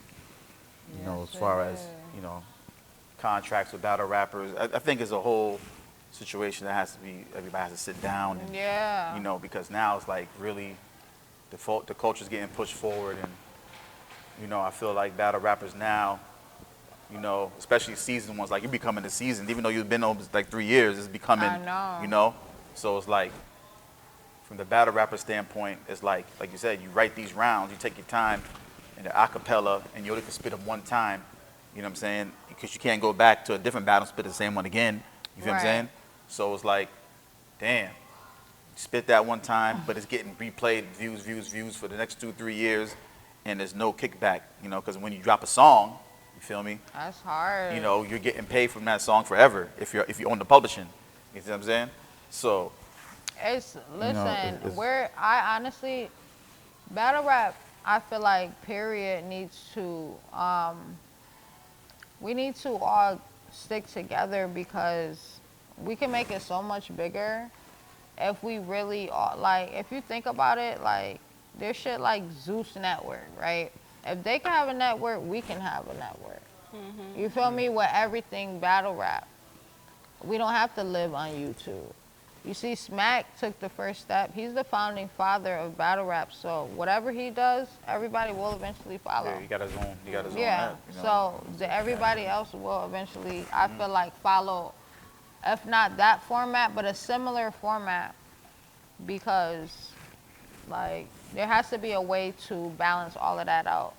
You know, as far as, you know, contracts with battle rappers. I think it's a whole situation that has to be, everybody has to sit down and, you know, because now it's like really the culture's getting pushed forward, and, you know, I feel like battle rappers now, you know, especially seasoned ones, like you're becoming the seasoned, even though you've been over like 3 years, it's becoming, you know, so it's like, from the battle rapper standpoint, it's like you said, you write these rounds, you take your time, and the acapella, and you only can spit them one time, you know what I'm saying? Because you can't go back to a different battle and spit the same one again, you feel what I'm saying? So it's like, damn, you spit that one time, but it's getting replayed, views for the next 2-3 years, and there's no kickback, you know, because when you drop a song, you feel me? That's hard. You know, you're getting paid from that song forever if you own the publishing. You see what I'm saying? So it's listen, it's I honestly, battle rap, I feel like period needs to we need to all stick together, because we can make it so much bigger if we really like, if you think about it, like there's shit like Zeus Network, right? If they can have a network, we can have a network. You feel me? With everything battle rap. We don't have to live on YouTube. You see, Smack took the first step. He's the founding father of battle rap. So whatever he does, everybody will eventually follow. Yeah, he got his own. He got his own Yeah. app, you know? So everybody else will eventually, I feel like, follow, if not that format, but a similar format, because like there has to be a way to balance all of that out.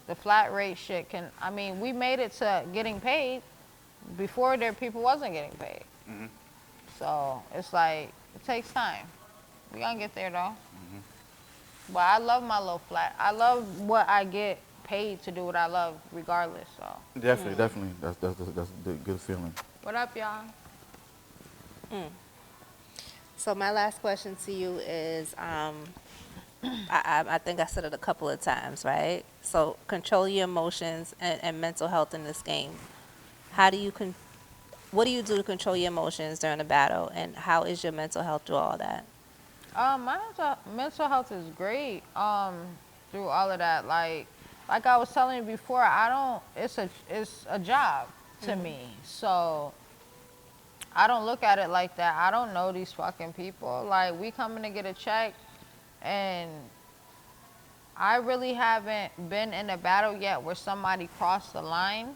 The flat rate shit can. I mean, we made it to getting paid. Before there, people wasn't getting paid. So it's like, it takes time. We gonna get there though. But I love my little flat. I love what I get paid to do what I love, regardless. So Definitely, definitely. That's a good feeling. what up, y'all? So my last question to you is, I think I said it a couple of times, right? So control your emotions and mental health in this game. How do you what do you do to control your emotions during a battle, and how is your mental health through all that? My mental health is great. Through all of that, like I was telling you before, I don't. It's a job to me. So I don't look at it like that. I don't know these fucking people. Like, we coming to get a check, and I really haven't been in a battle yet where somebody crossed the line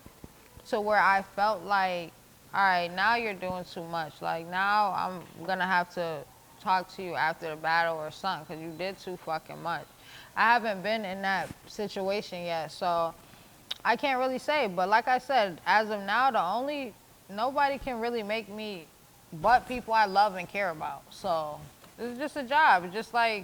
to where I felt like, all right, now you're doing too much. Like, now I'm gonna have to talk to you after the battle or something, because you did too fucking much. I haven't been in that situation yet, so I can't really say. But like I said, as of now, nobody can really make me but people I love and care about. So it's just a job. It's just like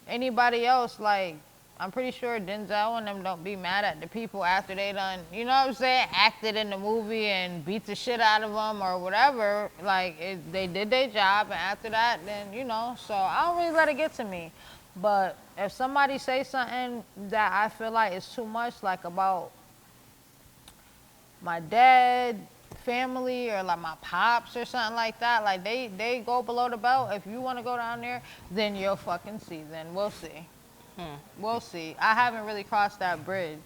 anybody else. Like, I'm pretty sure Denzel and them don't be mad at the people after they done, you know what I'm saying, acted in the movie and beat the shit out of them or whatever. Like, they did their job, and after that, then, you know, so I don't really let it get to me. But if somebody say something that I feel like is too much, like about my dad, family, or like my pops or something like that, like they go below the belt. If you want to go down there, then you'll fucking see. Then we'll see. We'll see. I haven't really crossed that bridge,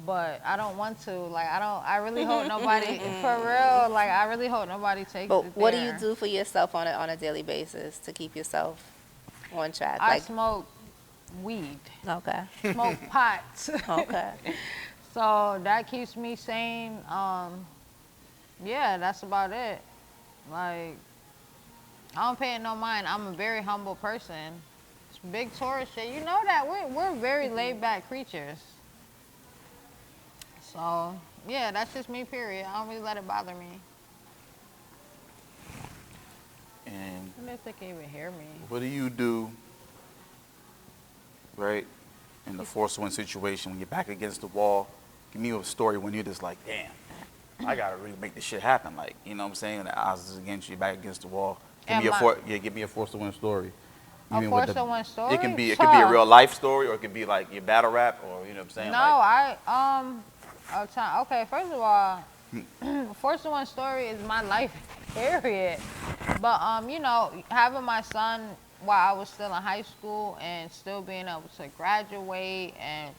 but I don't want to. Like, I really hope nobody, for real, like, I really hope nobody takes But it what do there. you do for yourself on a daily basis to keep yourself on track? I Like, smoke weed, okay, smoke pots. okay. So that keeps me sane. Yeah, that's about it. Like, I don't pay it no mind. I'm a very humble person. It's big tourist shit. You know that we're very laid back creatures. So yeah, that's just me. Period. I don't really let it bother me. And I don't know if they can even hear me. what do you do, right, in the force win situation when you're back against the wall? Give me a story when you're just like, damn, I gotta really make this shit happen. Like, you know what I'm saying? The odds is against you, back against the wall. Give me a force to win story. You A mean force with to win story? It can be a real life story, or it could be like your battle rap, or you know what I'm saying? No, okay, first of all, Force to One story is my life, period. But, you know, having my son while I was still in high school and still being able to graduate and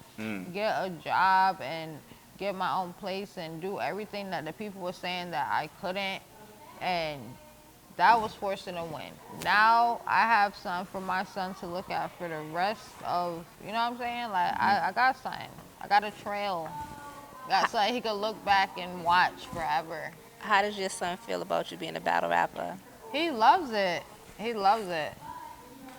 get a job and get my own place and do everything that the people were saying that I couldn't, and that was forcing to win. Now I have something for my son to look at for the rest of, you know what I'm saying? Like, I got something. I got a trail. Got something he could look back and watch forever. How does your son feel about you being a battle rapper? He loves it. He loves it.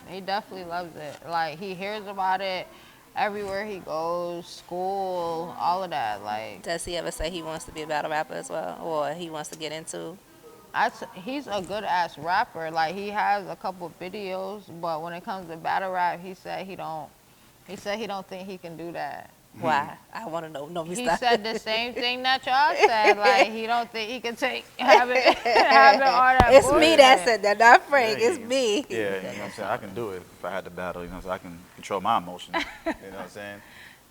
He definitely loves it. Like, he hears about it everywhere he goes, school, all of that. Like, Does he ever say he wants to be a battle rapper as well, or he wants to get into? he's a good ass rapper. Like, he has a couple videos, but when it comes to battle rap, he said he don't think he can do that. Why? I want to know. No, He said the same thing that y'all said. Like, he don't think he can have it all that. It's me bullshit. that said that, not Frank. Yeah, It's me. Yeah, you know what I'm saying? I can do it if I had to battle, you know, so I can control my emotions. You know what I'm saying?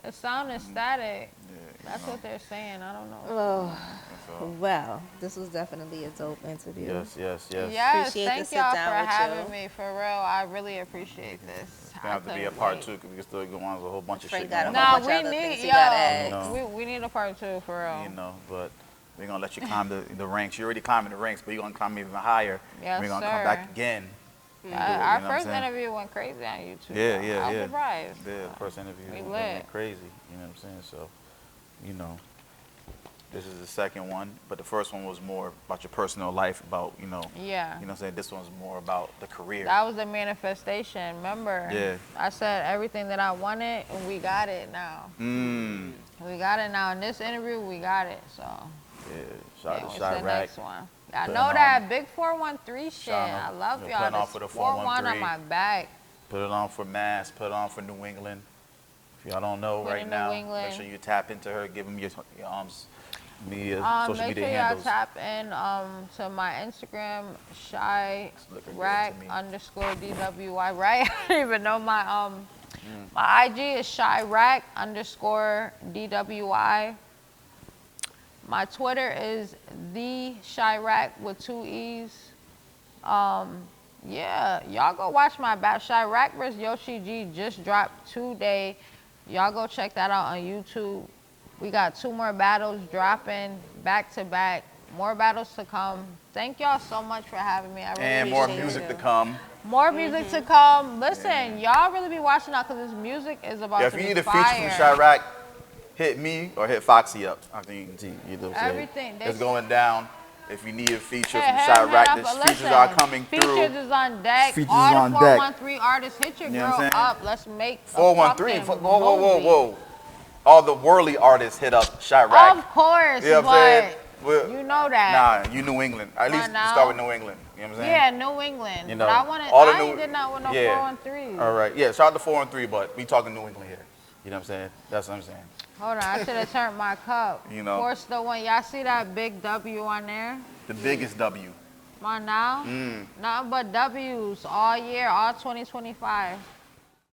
The sound is static. Yeah, That's what they're saying. I don't know. Oh, that's all. well, this was definitely a dope interview. Yes. Yes, Appreciate the thank sit y'all down for with having you. me. For real, I really appreciate this. gonna have to be a part 2 because we can still go on with a whole bunch of Frank shit got going a on. whole Nah, bunch of we other need, things he gotta yo, ask. we need a part 2 for real. You know, but we're gonna let you climb the ranks. You're already climbing the ranks, but you're gonna climb even higher. Yes, We're gonna sir. come back again. Our you know what I'm first saying? interview went crazy on YouTube. Yeah, though. yeah, I was yeah. surprised. Yeah, the first interview We went lit. crazy. You know what I'm saying? So, you know, this is the second one, but the first one was more about your personal life, about Yeah. you know what I'm saying. This one's more about the career. That was the manifestation. Remember? Yeah. I said everything that I wanted, and we got it now. Mm. We got it now. In this interview, we got it. So, Yeah. Shout out what's to the Cheyraq. next one? I Putting know on- that big 413 shit. Shine I up. love You're y'all. putting on This for the 4-1 on 413. my back. Put it on for Mass. Put it on for New England. If y'all don't know Put right in now, New England. make sure you tap into her. Give them your social Make media sure y'all handles. tap in to my Instagram, looking good Cheyraq to me. _ DWY, right? I don't even know my IG is Cheyraq _ DWI. My Twitter is the Cheyraq with 2 E's. Yeah, y'all go watch my battle. Cheyraq vs. Yoshi G just dropped today. Y'all go check that out on YouTube. We got 2 more battles dropping back to back. More battles to come. Thank y'all so much for having me. I really And more appreciate music it. to come. More music to come. Listen, y'all really be watching out because this music is about Yeah, to if you be need a fire. feature from Cheyraq, hit me or hit Foxy up. I think you know what I'm saying? Everything. It's going down. If you need a feature Hit from him Cheyraq, up. the Listen, features are coming Features through. is on deck. Features All the on deck. 413 artists, hit your You know girl what I'm saying? up. Let's make a 413. fucking Whoa, whoa, whoa, movie. whoa. All the Worley artists hit up Cheyraq. Of course, You know what I'm saying? but you know that. Nah, you New England. At least now. start with New England. You know what I'm saying? Yeah, New England. You know, but I wanted. all the I New- ain't did not with no yeah. 413. All right. Yeah, shout out to 413, but we talking New England here. You know what I'm saying? That's what I'm saying. Hold on, I should have turned my cup. You know. Force the one. Y'all see that big W on there? The biggest W. Come on now. Nothing but W's all year, all 2025.